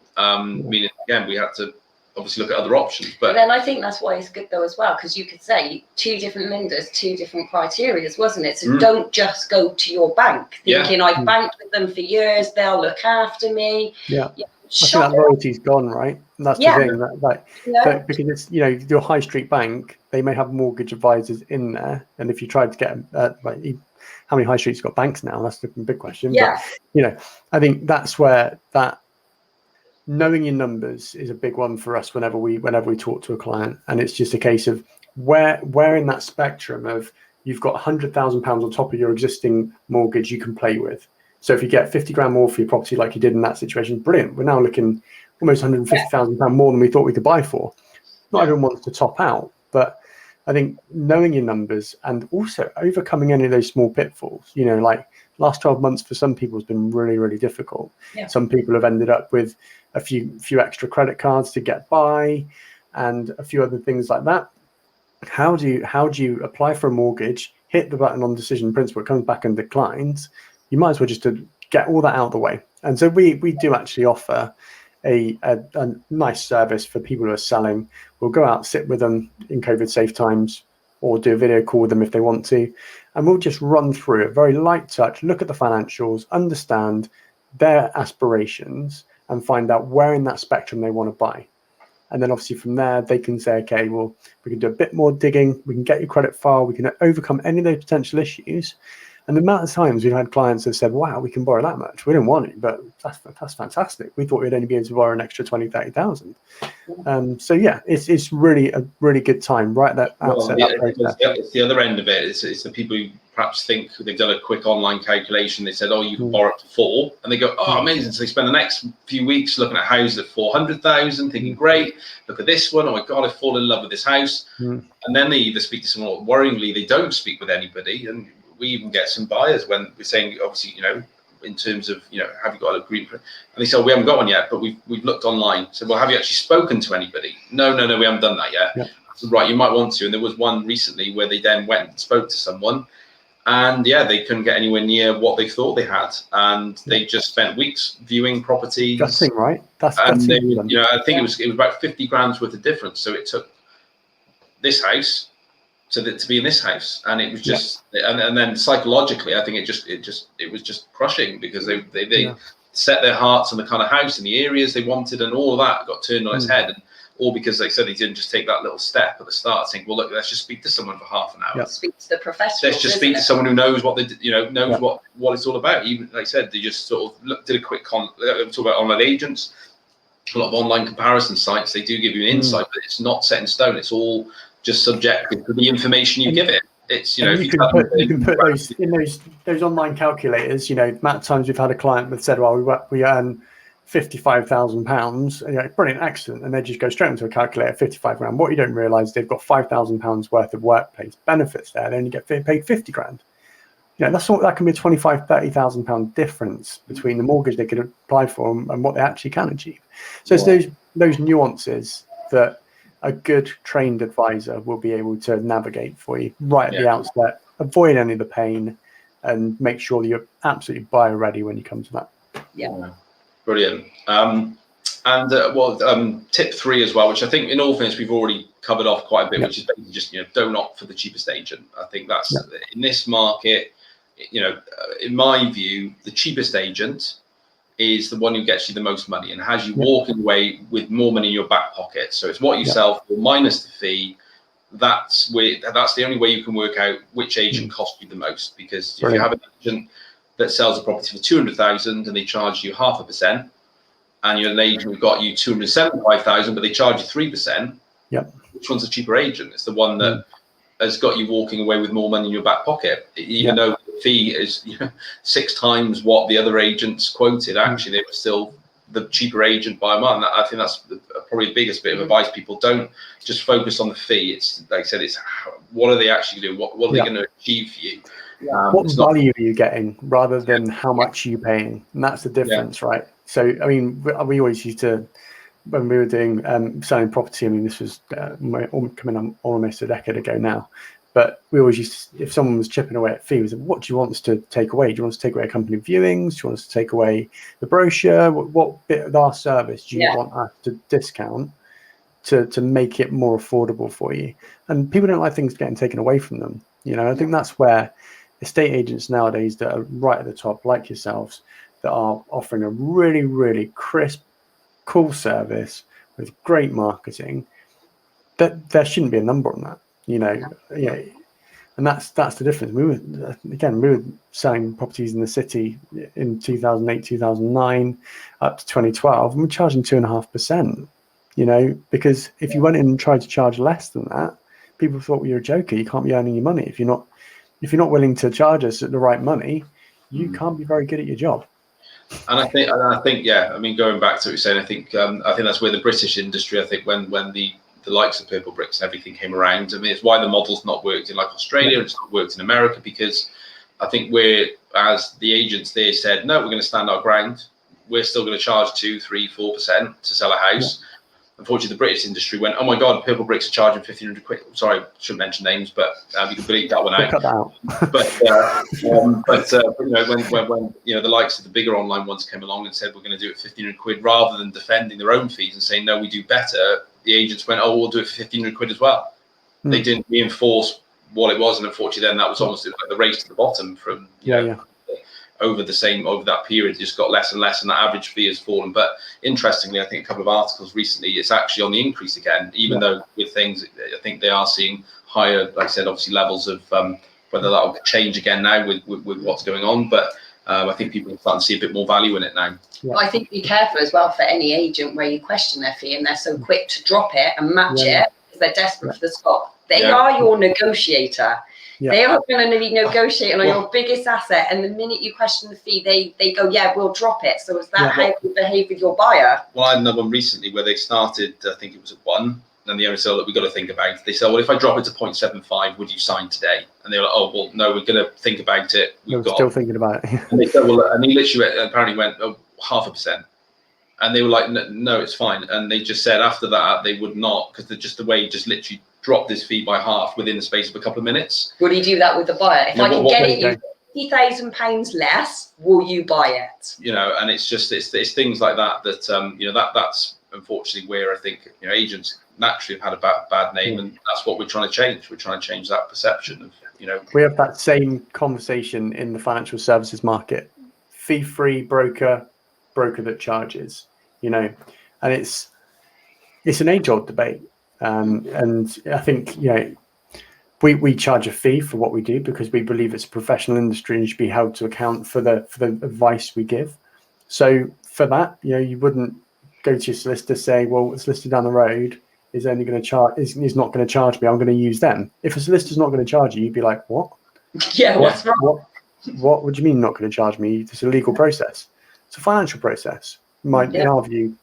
Meaning, again, we had to obviously look at other options. But then I think that's why it's good though as well, because you could say 2 different lenders, 2 different criteria, wasn't it? So don't just go to your bank thinking I've banked with them for years, they'll look after me. I think that loyalty's gone, right? And that's the thing, that because it's, your high street bank, they may have mortgage advisors in there, and if you tried to get how many high streets got banks now? That's the big question. But I think that's where that knowing your numbers is a big one for us whenever we talk to a client. And it's just a case of where in that spectrum of, you've got £100,000 on top of your existing mortgage you can play with. So if you get 50 grand more for your property like you did in that situation, brilliant. We're now looking almost £150,000 more than we thought we could buy for. Not everyone wants to top out, but I think knowing your numbers and also overcoming any of those small pitfalls, like last 12 months for some people has been really, really difficult. Some people have ended up with a few extra credit cards to get by and a few other things like that. How do you apply for a mortgage, hit the button on decision principle, it comes back and declines? You might as well just to get all that out of the way. And so we do actually offer a nice service for people who are selling. We'll go out, sit with them in COVID safe times, or do a video call with them if they want to. And we'll just run through it, very light touch, look at the financials, understand their aspirations, and find out where in that spectrum they want to buy. And then obviously from there, they can say, okay, well, we can do a bit more digging. We can get your credit file. We can overcome any of those potential issues. And the amount of times we've had clients that said, wow, we can borrow that much. We didn't want it, but that's fantastic. We thought we'd only be able to borrow an extra 20, 30,000. So it's really a really good time right at that outset. It's the other end of it. It's the people who perhaps think they've done a quick online calculation. They said, oh, you can borrow up to 4. And they go, oh, amazing. So they spend the next few weeks looking at houses at 400,000, thinking, great, look at this one. Oh my God, I've fallen in love with this house. And then they either speak to someone, or worryingly, they don't speak with anybody. And we even get some buyers when we're saying, obviously, in terms of, have you got a green? And they say, oh, we haven't got one yet, but we've looked online. So, well, have you actually spoken to anybody? No, we haven't done that yet. So, right, you might want to. And there was one recently where they then went and spoke to someone, and they couldn't get anywhere near what they thought they had, and they just spent weeks viewing properties. Gutting, right? That's I think it was about 50 grand's worth of difference. So it took this house to be in this house, and it was just and then psychologically I think it was just crushing, because they set their hearts on the kind of house and the areas they wanted, and all of that got turned on its head. And all because they said they didn't just take that little step at the start, think, well, look, let's just speak to someone for half an hour. Yep. Speak to the professional. Let's just speak to someone who knows what they, knows what it's all about. Even like I said, they just sort of did a quick talk about online agents. A lot of online comparison sites, they do give you an insight, but it's not set in stone. It's all just subjective to the information you give it. It's you can put those in those online calculators. The amount of times we've had a client that said, well, we earn £55,000, brilliant, excellent, and they just go straight into a calculator, 55 grand. What you don't realise, they've got £5,000 worth of workplace benefits there. They only get paid 50 grand. That can be a £25,000-30,000 difference between the mortgage they could apply for and what they actually can achieve. So it's those nuances that a good trained advisor will be able to navigate for you right at the outset, avoid any of the pain, and make sure that you're absolutely buyer ready when you come to that. Yeah. Brilliant. Tip 3 as well, which I think in all fairness we've already covered off quite a bit, which is basically just don't opt for the cheapest agent. I think that's in this market, in my view, the cheapest agent is the one who gets you the most money and has you walking away with more money in your back pocket. So it's what you sell for minus the fee. That's the only way you can work out which agent cost you the most, because if you have an agent that sells a property for 200,000 and they charge you 0.5%, and you're an agent who got you 275,000, but they charge you 3%. Which one's a cheaper agent? It's the one that has got you walking away with more money in your back pocket, even though the fee is 6 times what the other agents quoted. Actually, they were still the cheaper agent by a mile. I think that's probably the biggest bit of advice. People don't just focus on the fee. It's like I said, it's what are they actually doing? What are they going to achieve for you? What value are you getting rather than how much are you paying? And that's the difference, right? So, I mean, we always used to, when we were doing selling property, I mean, this was coming on almost a decade ago now, but we always used to, if someone was chipping away at fee, we said, what do you want us to take away? Do you want us to take away company viewings? Do you want us to take away the brochure? What bit of our service do you want us to discount to make it more affordable for you? And people don't like things getting taken away from them. I think that's where estate agents nowadays that are right at the top, like yourselves, that are offering a really, really crisp, cool service with great marketing, that there shouldn't be a number on that, and that's the difference. We were selling properties in the city in 2008, 2009, up to 2012, and we're charging 2.5%. Because if you went in and tried to charge less than that, people thought you're a joker. You can't be earning your money if you're not willing to charge us at the right money. You can't be very good at your job. And I think, I mean, going back to what you're saying, I think that's where the British industry, I think when the likes of Purple Bricks and everything came around, I mean, it's why the model's not worked in like Australia, it's not worked in America, because I think as the agents there said, no, we're going to stand our ground. We're still going to charge 2, 3, 4% to sell a house. Unfortunately, the British industry went, oh my God, Purple Bricks are charging 1,500 quid. Sorry, I shouldn't mention names, but you can bleep that one out. Cut that out. When the likes of the bigger online ones came along and said we're going to do it 1,500 quid, rather than defending their own fees and saying no, we do better, the agents went, oh, we'll do it for 1,500 quid as well. They didn't reinforce what it was, and unfortunately, then that was almost like the race to the bottom from over that period. It just got less and less, and the average fee has fallen. But interestingly, I think a couple of articles recently, it's actually on the increase again, even though with things, I think they are seeing higher, like I said, obviously levels of whether that will change again now with what's going on. But I think people are starting to see a bit more value in it now. Well, I think be careful as well for any agent where you question their fee and they're so quick to drop it and match it because they're desperate for the spot. They are your negotiator. They are going to be negotiating on your biggest asset, and the minute you question the fee, they go, we'll drop it. So is that how you behave with your buyer? Well, I had another one recently where they started, I think it was at 1, and the owner said, look, we've got to think about it. They said, well, if I drop it to 0.75, would you sign today? And they were like, oh, well, no, we're going to think about it. We're still thinking about it. And they said, well, and he literally apparently went, 0.5%. And they were like, no, it's fine. And they just said after that, they would not, because just the way he just literally dropped this fee by half within the space of a couple of minutes. Would he do that with the buyer? If I can get it you £50,000 less, will you buy it? And it's just it's things like that that's unfortunately where I think agents naturally have had a bad name, and that's what we're trying to change. We're trying to change that perception of We have that same conversation in the financial services market. Fee-free broker, broker that charges, and it's an age-old debate. And I think, we charge a fee for what we do because we believe it's a professional industry and should be held to account for the advice we give. So for that, you wouldn't go to your solicitor saying, well, a solicitor down the road is only going to charge, is not going to charge me, I'm going to use them. If a solicitor's not going to charge you, you'd be like, what? Yeah, what's wrong? What do you mean not going to charge me? It's a legal process. It's a financial process. In our view,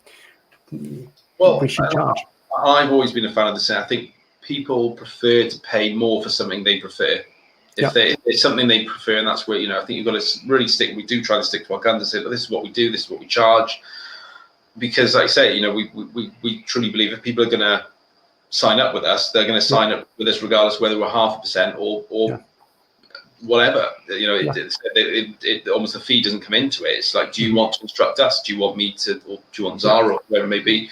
we should charge. I've always been a fan of the same. I think people prefer to pay more for something they prefer. If it's something they prefer, and that's where, I think you've got to really stick. We do try to stick to our guns and say, well, this is what we do, this is what we charge. Because, like I say, we truly believe if people are going to sign up with us, they're going to sign up with us regardless whether we're 0.5% or whatever. It almost, the fee doesn't come into it. It's like, do you want to instruct us? Do you want me to, or do you want Zara, or whoever it may be?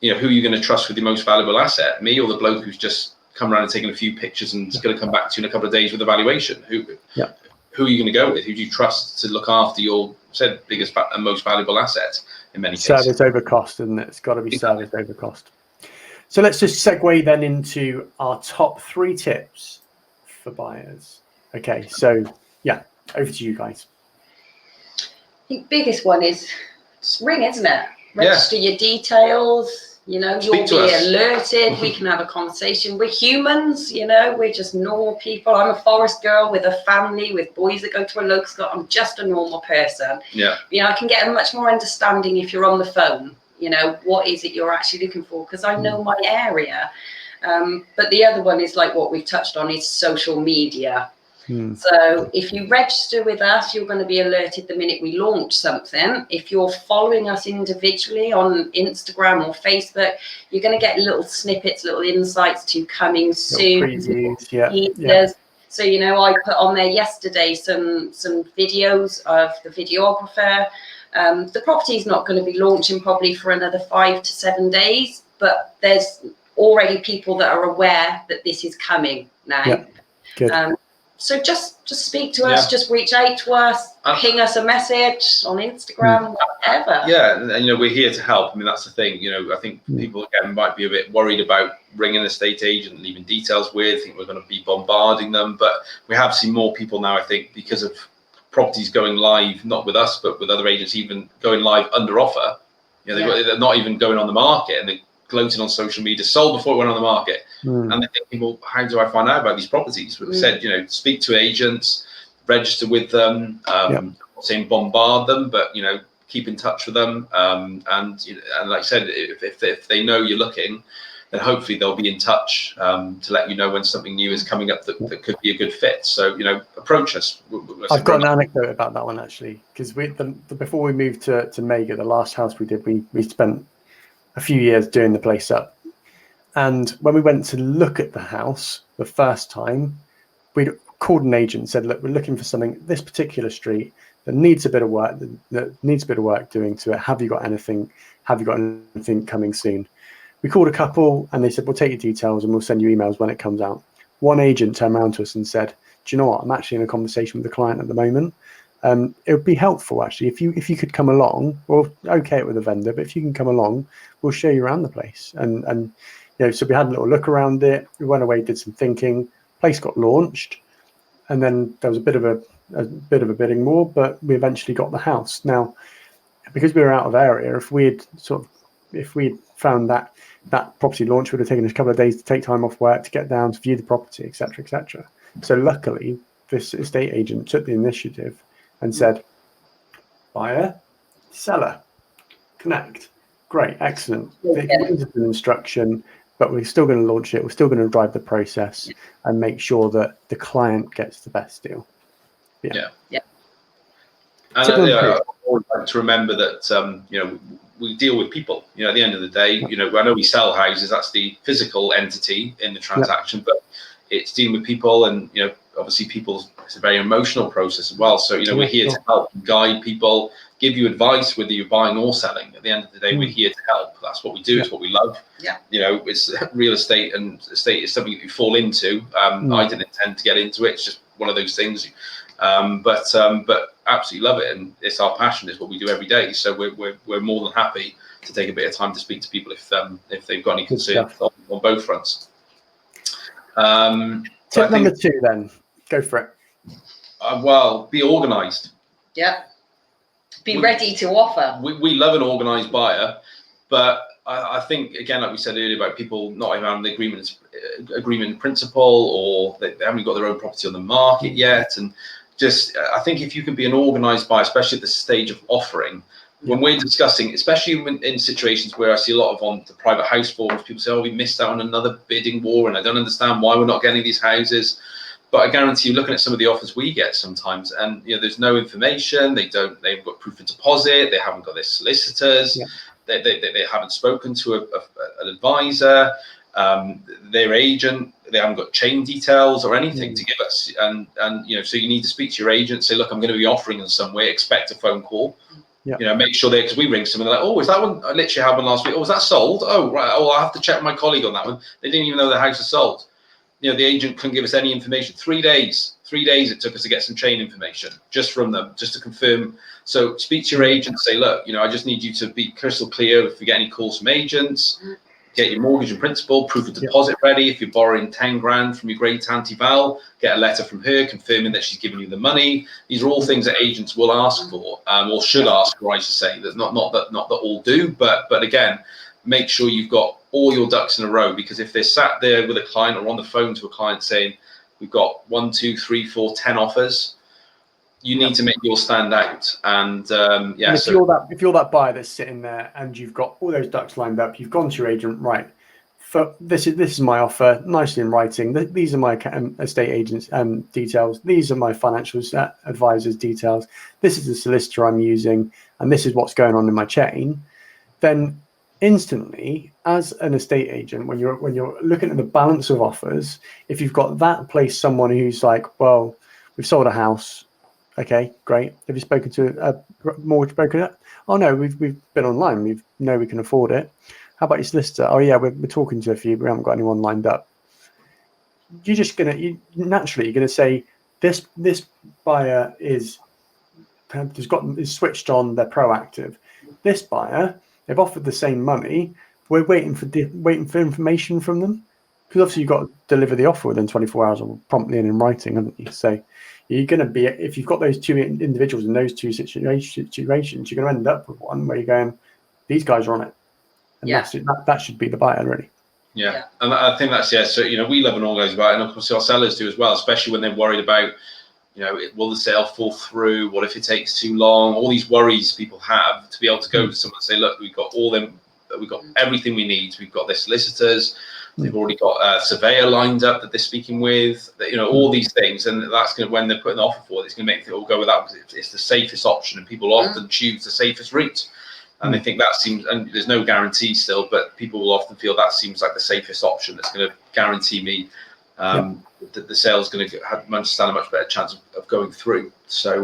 Who are you going to trust with your most valuable asset? Me or the bloke who's just come around and taken a few pictures and is going to come back to you in a couple of days with a valuation? Who are you going to go with? Who do you trust to look after your biggest and most valuable asset in many cases? Service over cost, isn't it? It's got to be service over cost. So let's just segue then into our top 3 tips for buyers. Okay, so over to you guys. The biggest one is just ring, isn't it? Register your details. You'll be alerted. We can have a conversation. We're humans, we're just normal people. I'm a forest girl with a family, with boys that go to a local school. I'm just a normal person. Yeah. I can get a much more understanding if you're on the phone. What is it you're actually looking for? Because I know my area. But the other one is like what we've touched on is social media. So if you register with us, you're going to be alerted the minute we launch something. If you're following us individually on Instagram or Facebook, you're going to get little snippets, little insights to coming soon. Previews, So, I put on there yesterday some videos of the videographer. The property's not going to be launching probably for another 5 to 7 days, but there's already people that are aware that this is coming now. Yeah, good. So just speak to us, just reach out to us, ping us a message on Instagram, whatever. Yeah, and we're here to help. I mean, that's the thing. I think people again might be a bit worried about ringing an estate agent and leaving details with. Think we're going to be bombarding them, but we have seen more people now. I think because of properties going live, not with us, but with other agents, even going live under offer. They're not even going on the market, and they're gloating on social media, sold before it went on the market. And they're thinking, well, how do I find out about these properties? But we said, speak to agents, register with them, I'm not saying bombard them, but, keep in touch with them. And like I said, if they know you're looking, then hopefully they'll be in touch to let you know when something new is coming up that could be a good fit. So, approach us. I've got an anecdote about that one, actually, because before we moved to Mega, the last house we did, we spent a few years doing the place up. And when we went to look at the house the first time, we'd called an agent and said, look, we're looking for something this particular street that needs a bit of work, doing to it. Have you got anything coming soon? We called a couple and they said, we'll take your details and we'll send you emails when it comes out. One agent turned around to us and said, do you know what? I'm actually in a conversation with the client at the moment. It would be helpful, actually, if you could come along. Well, okay with the vendor, but if you can come along, we'll show you around the place. And so we had a little look around it. We went away, did some thinking. Place got launched, and then there was a bit of a bidding war, but we eventually got the house. Now, because we were out of area, if we had found that property launch would have taken us a couple of days to take time off work to get down to view the property, etc., etc. So luckily, this estate agent took the initiative and said, buyer, seller, connect. Great, excellent. They completed an instruction, but we're still going to launch it. We're still going to drive the process and make sure that the client gets the best deal. Yeah. And I always like to remember that we deal with people. At the end of the day, I know we sell houses. That's the physical entity in the transaction, but it's dealing with people, and obviously it's a very emotional process as well. So we're here to help guide people, give you advice whether you're buying or selling. At the end of the day, we're here to help. That's what we do. It's what we love. It's real estate, and estate is something that you fall into. I didn't intend to get into it. It's just one of those things. But absolutely love it, and it's our passion. It's what we do every day. So we're more than happy to take a bit of time to speak to people if they've got any concerns on both fronts. Tip number 2, then go for it. Well, be organised. Yeah. Be ready to offer. We love an organised buyer, but I think, again, like we said earlier, about people not even having the agreement in principle, or they haven't got their own property on the market yet. And just, I think if you can be an organised buyer, especially at the stage of offering, when we're discussing, especially in situations where I see a lot of on the private house forums, people say, oh, we missed out on another bidding war, and I don't understand why we're not getting these houses. But I guarantee you, looking at some of the offers we get sometimes, and there's no information. They've got proof of deposit. They haven't got their solicitors. Yeah. They haven't spoken to an advisor, their agent. They haven't got chain details or anything to give us. And so you need to speak to your agent. Say, look, I'm going to be offering in some way. Expect a phone call. Yeah. Make sure because we ring someone, they're like, oh, is that one? I literally had one last week. Oh, was that sold? Oh, right. Oh, I have to check with my colleague on that one. They didn't even know the house is sold. The agent couldn't give us any information. 3 days it took us to get some chain information just from them, just to confirm. So speak to your agent, say, look, I just need you to be crystal clear if you get any calls from agents, get your mortgage and principal, proof of deposit ready. If you're borrowing 10 grand from your great auntie Val, get a letter from her confirming that she's giving you the money. These are all things that agents will ask for, or should ask for, I should say. That not that all do, but again, make sure you've got all your ducks in a row, because if they're sat there with a client or on the phone to a client saying, we've got 1, 2, 3, 4, 10 offers, you need to make yours stand out. And and if you're that buyer that's sitting there and you've got all those ducks lined up, you've gone to your agent, right? This is my offer, nicely in writing. These are my estate agent's details. These are my financial advisor's details. This is the solicitor I'm using, and this is what's going on in my chain. Then instantly, as an estate agent, when you're looking at the balance of offers, if you've got that place someone who's like, well, we've sold a house, okay, great. Have you spoken to a mortgage broker? Oh no, we've been online. We know we can afford it. How about your solicitor? Oh yeah, we're talking to a few. We haven't got anyone lined up. You're gonna say this buyer is switched on. They're proactive. This buyer, they've offered the same money. We're waiting for information from them, because obviously you've got to deliver the offer within 24 hours or promptly and in writing, haven't you? So you're going to be, if you've got those two individuals in those two situations, you're going to end up with one where you're going, these guys are on it, and that should be the buyer, really. Yeah, and I think that's So we love an organised buyer, and of course our sellers do as well, especially when they're worried about, will the sale fall through? What if it takes too long? All these worries people have, to be able to go to someone and say, look, we've got everything we need. We've got their solicitors. They've already got a surveyor lined up that they're speaking with. All these things, and that's going to, when they're putting the offer forward, it's going to make people go with that, because it's the safest option, and people often choose the safest route. And they think that seems, and there's no guarantee still, but people will often feel that seems like the safest option. That's going to guarantee me that the sale is going to stand a much better chance of going through. So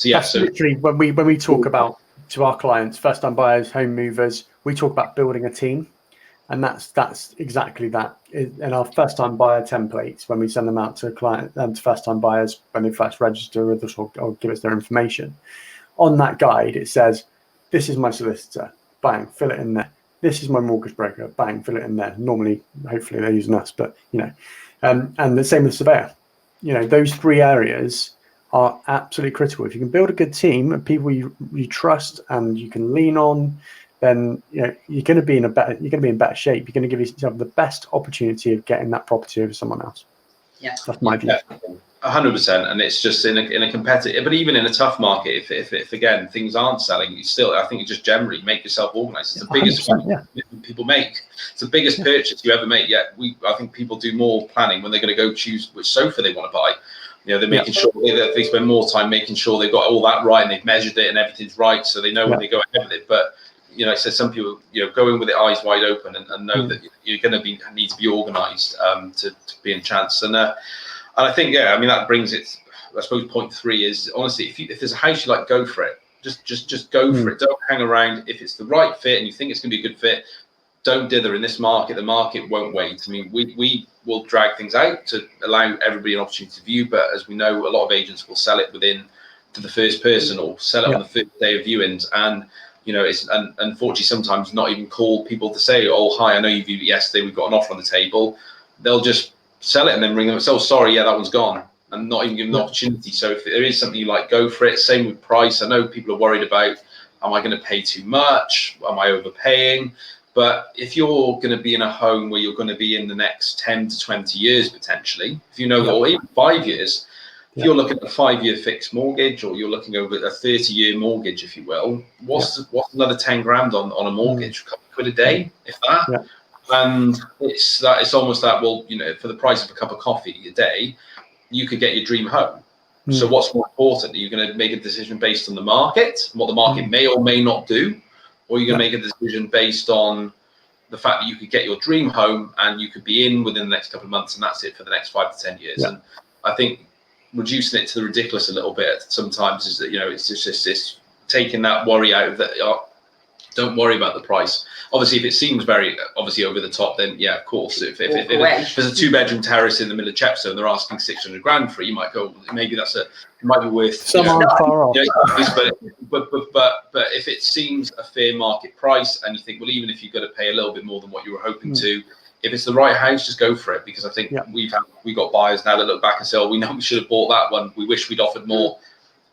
literally when we talk about, to our clients, first-time buyers, home movers, we talk about building a team, and that's exactly that. In our first-time buyer templates, when we send them out to client to first-time buyers when they first register with us or give us their information, on that guide it says, this is my solicitor, bang, fill it in there. This is my mortgage broker, bang, fill it in there. Normally, hopefully they're using us, but and the same with surveyor. Those 3 areas are absolutely critical. If you can build a good team of people you trust and you can lean on, then you're going to be in better shape. You're going to give yourself the best opportunity of getting that property over someone else. Yeah, that's my view. 100%, and it's just in a competitive, but even in a tough market, if again things aren't selling, you still, I think, you just generally make yourself organised. It's the biggest people make. It's the biggest purchase you ever make. Yet I think people do more planning when they're going to go choose which sofa they want to buy. They're making sure they spend more time making sure they've got all that right and they've measured it and everything's right, so they know when they go ahead with it. But so some people go in with their eyes wide open and know that you're going to need to be organised to be in chance. And I think that brings it. I suppose point 3 is, honestly, if there's a house you like, go for it. Just go for it. Don't hang around. If it's the right fit and you think it's going to be a good fit, don't dither in this market. The market won't wait. I mean, we will drag things out to allow everybody an opportunity to view, but as we know, a lot of agents will sell it within to the first person or sell it on the first day of viewings. And it's unfortunately sometimes not even call people to say, oh, hi, I know you viewed it yesterday, we've got an offer on the table. They'll just sell it and then ring them and say, oh, sorry, yeah, that one's gone, and not even give them the opportunity. So if there is something you like, go for it. Same with price. I know people are worried about, am I going to pay too much? Am I overpaying? But if you're going to be in a home where you're going to be in the next 10 to 20 years, potentially, if you know that, or even 5 years, if you're looking at a 5-year fixed mortgage, or you're looking over a 30-year mortgage, if you will, what's another 10 grand on a mortgage? A couple of quid a day, if that. And it's almost that, well, for the price of a cup of coffee a day, you could get your dream home. So what's more important? Are you going to make a decision based on the market, what the market may or may not do? Or you're going to make a decision based on the fact that you could get your dream home and you could be in within the next couple of months, and that's it for the next 5 to 10 years. And I think reducing it to the ridiculous a little bit sometimes is that, it's just taking that worry out of that. Don't worry about the price. Obviously, if it seems very obviously over the top, then of course. If there's a 2-bedroom terrace in the middle of Chepstow and they're asking 600 grand for it, you might go, maybe it might be worth. Some aren't far off. But if it seems a fair market price, and you think, well, even if you've got to pay a little bit more than what you were hoping to, if it's the right house, just go for it. Because I think we've got buyers now that look back and say, oh, we know we should have bought that one. We wish we'd offered more.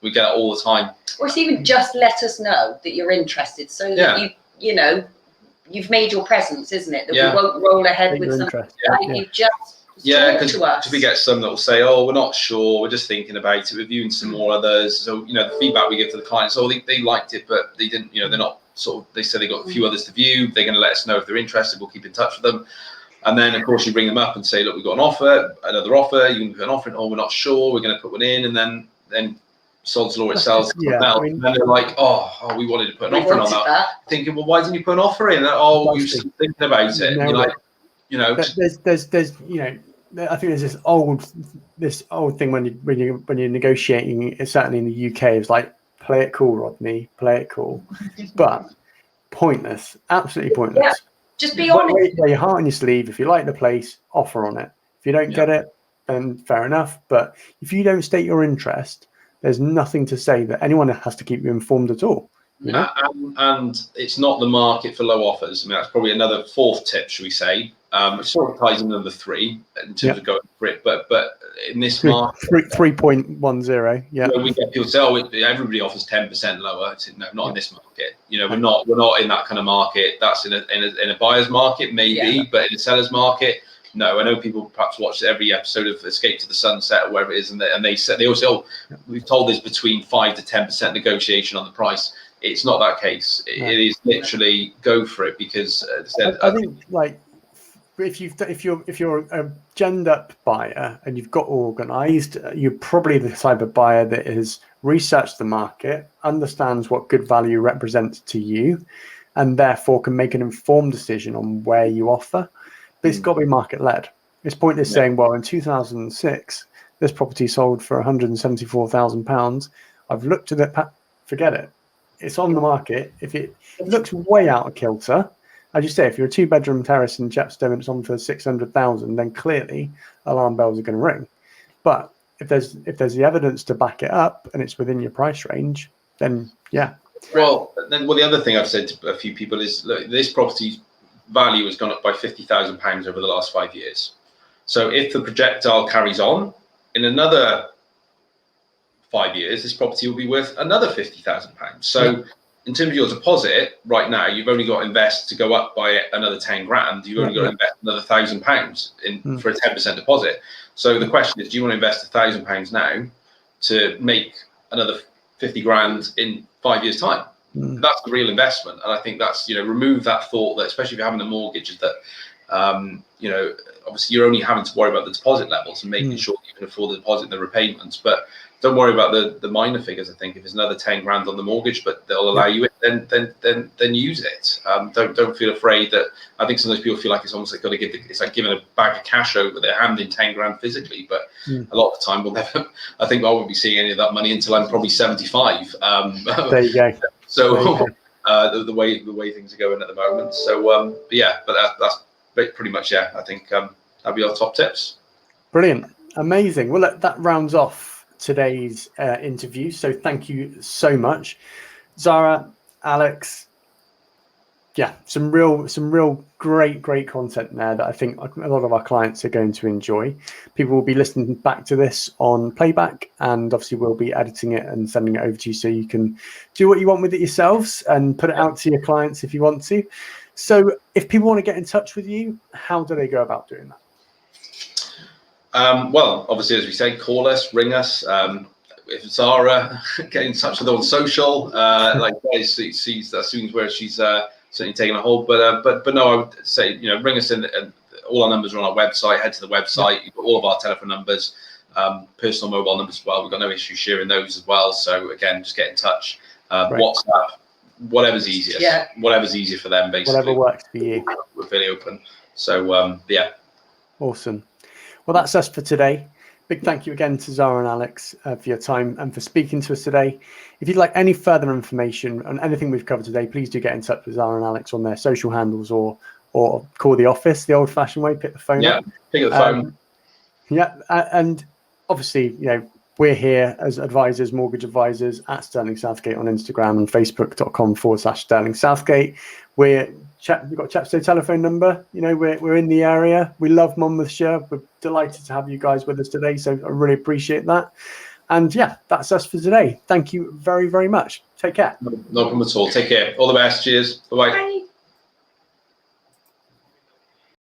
We get it all the time. Or it's even just let us know that you're interested, so that you've made your presence, isn't it? That we won't roll ahead with something. You just talk to us. We get some that will say, oh, we're not sure, we're just thinking about it, we're viewing some more others. So the feedback we give to the clients, they liked it, but they didn't. They're not they said they got a few others to view. They're going to let us know if they're interested. We'll keep in touch with them. And then, of course, you bring them up and say, look, we've got another offer. You can put an offer in. Oh, we're not sure. We're going to put one in. And then sod's law itself. And they're like, oh, we wanted to put an offer in on that. Thinking, well, why didn't you put an offer in? Oh, you're still thinking about it. And you're like, there's I think there's this old thing when you're negotiating, certainly in the UK, it's like, play it cool, Rodney, play it cool. But pointless, absolutely pointless. Yeah. Just be honest. Wear your heart on your sleeve. If you like the place, offer on it. If you don't get it, then fair enough. But if you don't state your interest, there's nothing to say that anyone has to keep you informed at all. And it's not the market for low offers. I mean, that's probably another 4th tip, should we say? It sort of ties in number 3 in terms of going for it. But in this market, 3.10, we get people say, oh, everybody offers 10% lower. No, not in this market. We're not in that kind of market. That's in a buyer's market, maybe, but in a seller's market, no. I know people perhaps watch every episode of Escape to the Sunset or whatever it is, and they always say, oh, we've told there's between 5 to 10% negition on the price. It's not that case. It is literally go for it, because I think like if you're a genned up buyer and you've got organised, you're probably the type of buyer that has researched the market, understands what good value represents to you, and therefore can make an informed decision on where you offer. But it's got to be market led. It's pointless saying, well, in 2006 this property sold for £174,000. I've looked at it, forget it. It's on the market. If it looks way out of kilter, as you say, if you're a 2-bedroom terrace in Chepstow and it's on for 600,000, then clearly alarm bells are going to ring. But if there's the evidence to back it up and it's within your price range, then Well, the other thing I've said to a few people is, look, this property's value has gone up by £50,000 over the last 5 years. So if the projectile carries on, in another 5 years, this property will be worth another £50,000. So in terms of your deposit, right now, you've only got to invest to go up by another 10 grand. You've only got to invest another £1,000 for a 10% deposit. So the question is, do you want to invest £1,000 now to make another 50 grand in 5 years' time? That's the real investment. And I think that's, remove that thought that, especially if you're having a mortgage, is that, obviously you're only having to worry about the deposit levels and making sure you can afford the deposit and the repayments. But don't worry about the minor figures. I think if there's another 10 grand on the mortgage, but they'll allow you it, then use it. Don't feel afraid that. I think sometimes people feel like it's almost like got to it's like giving a bag of cash over. They're handing 10 grand physically, but a lot of the time we'll never. I think I won't be seeing any of that money until I'm probably 75. There you go. So the way things are going at the moment. So but that's pretty much I think that'll be our top tips. Brilliant, amazing. Well, look, that rounds off today's interview. So thank you so much, Zara, Alex. Yeah, some real great content there that I think a lot of our clients are going to enjoy. People will be listening back to this on playback, and obviously we'll be editing it and sending it over to you so you can do what you want with it yourselves and put it out to your clients if you want to. So if people want to get in touch with you, how do they go about doing that? Well, obviously, as we say, call us, ring us. If Zara, get in touch with her on social. Like she's that soon where she's certainly taking a hold. But no, I would say ring us in. All our numbers are on our website. Head to the website. You've got all of our telephone numbers, personal mobile numbers as well. We've got no issue sharing those as well. So again, just get in touch. WhatsApp, whatever's easiest. Yeah. Whatever's easier for them, basically. Whatever works for you. We're fairly open. So Awesome. Well, that's us for today. Big thank you again to Zara and Alex for your time and for speaking to us today. If you'd like any further information on anything we've covered today, please do get in touch with Zara and Alex on their social handles or call the office the old-fashioned way, pick the phone up. Pick up the phone. And obviously, we're here as advisors, mortgage advisors at Sterling Southgate on Instagram and facebook.com/Sterling Southgate. We've got Chepstow telephone number. We're in the area. We love Monmouthshire. We're delighted to have you guys with us today. So I really appreciate that. And that's us for today. Thank you very, very much. Take care. No problem at all. Take care. All the best. Cheers. Bye-bye. Bye.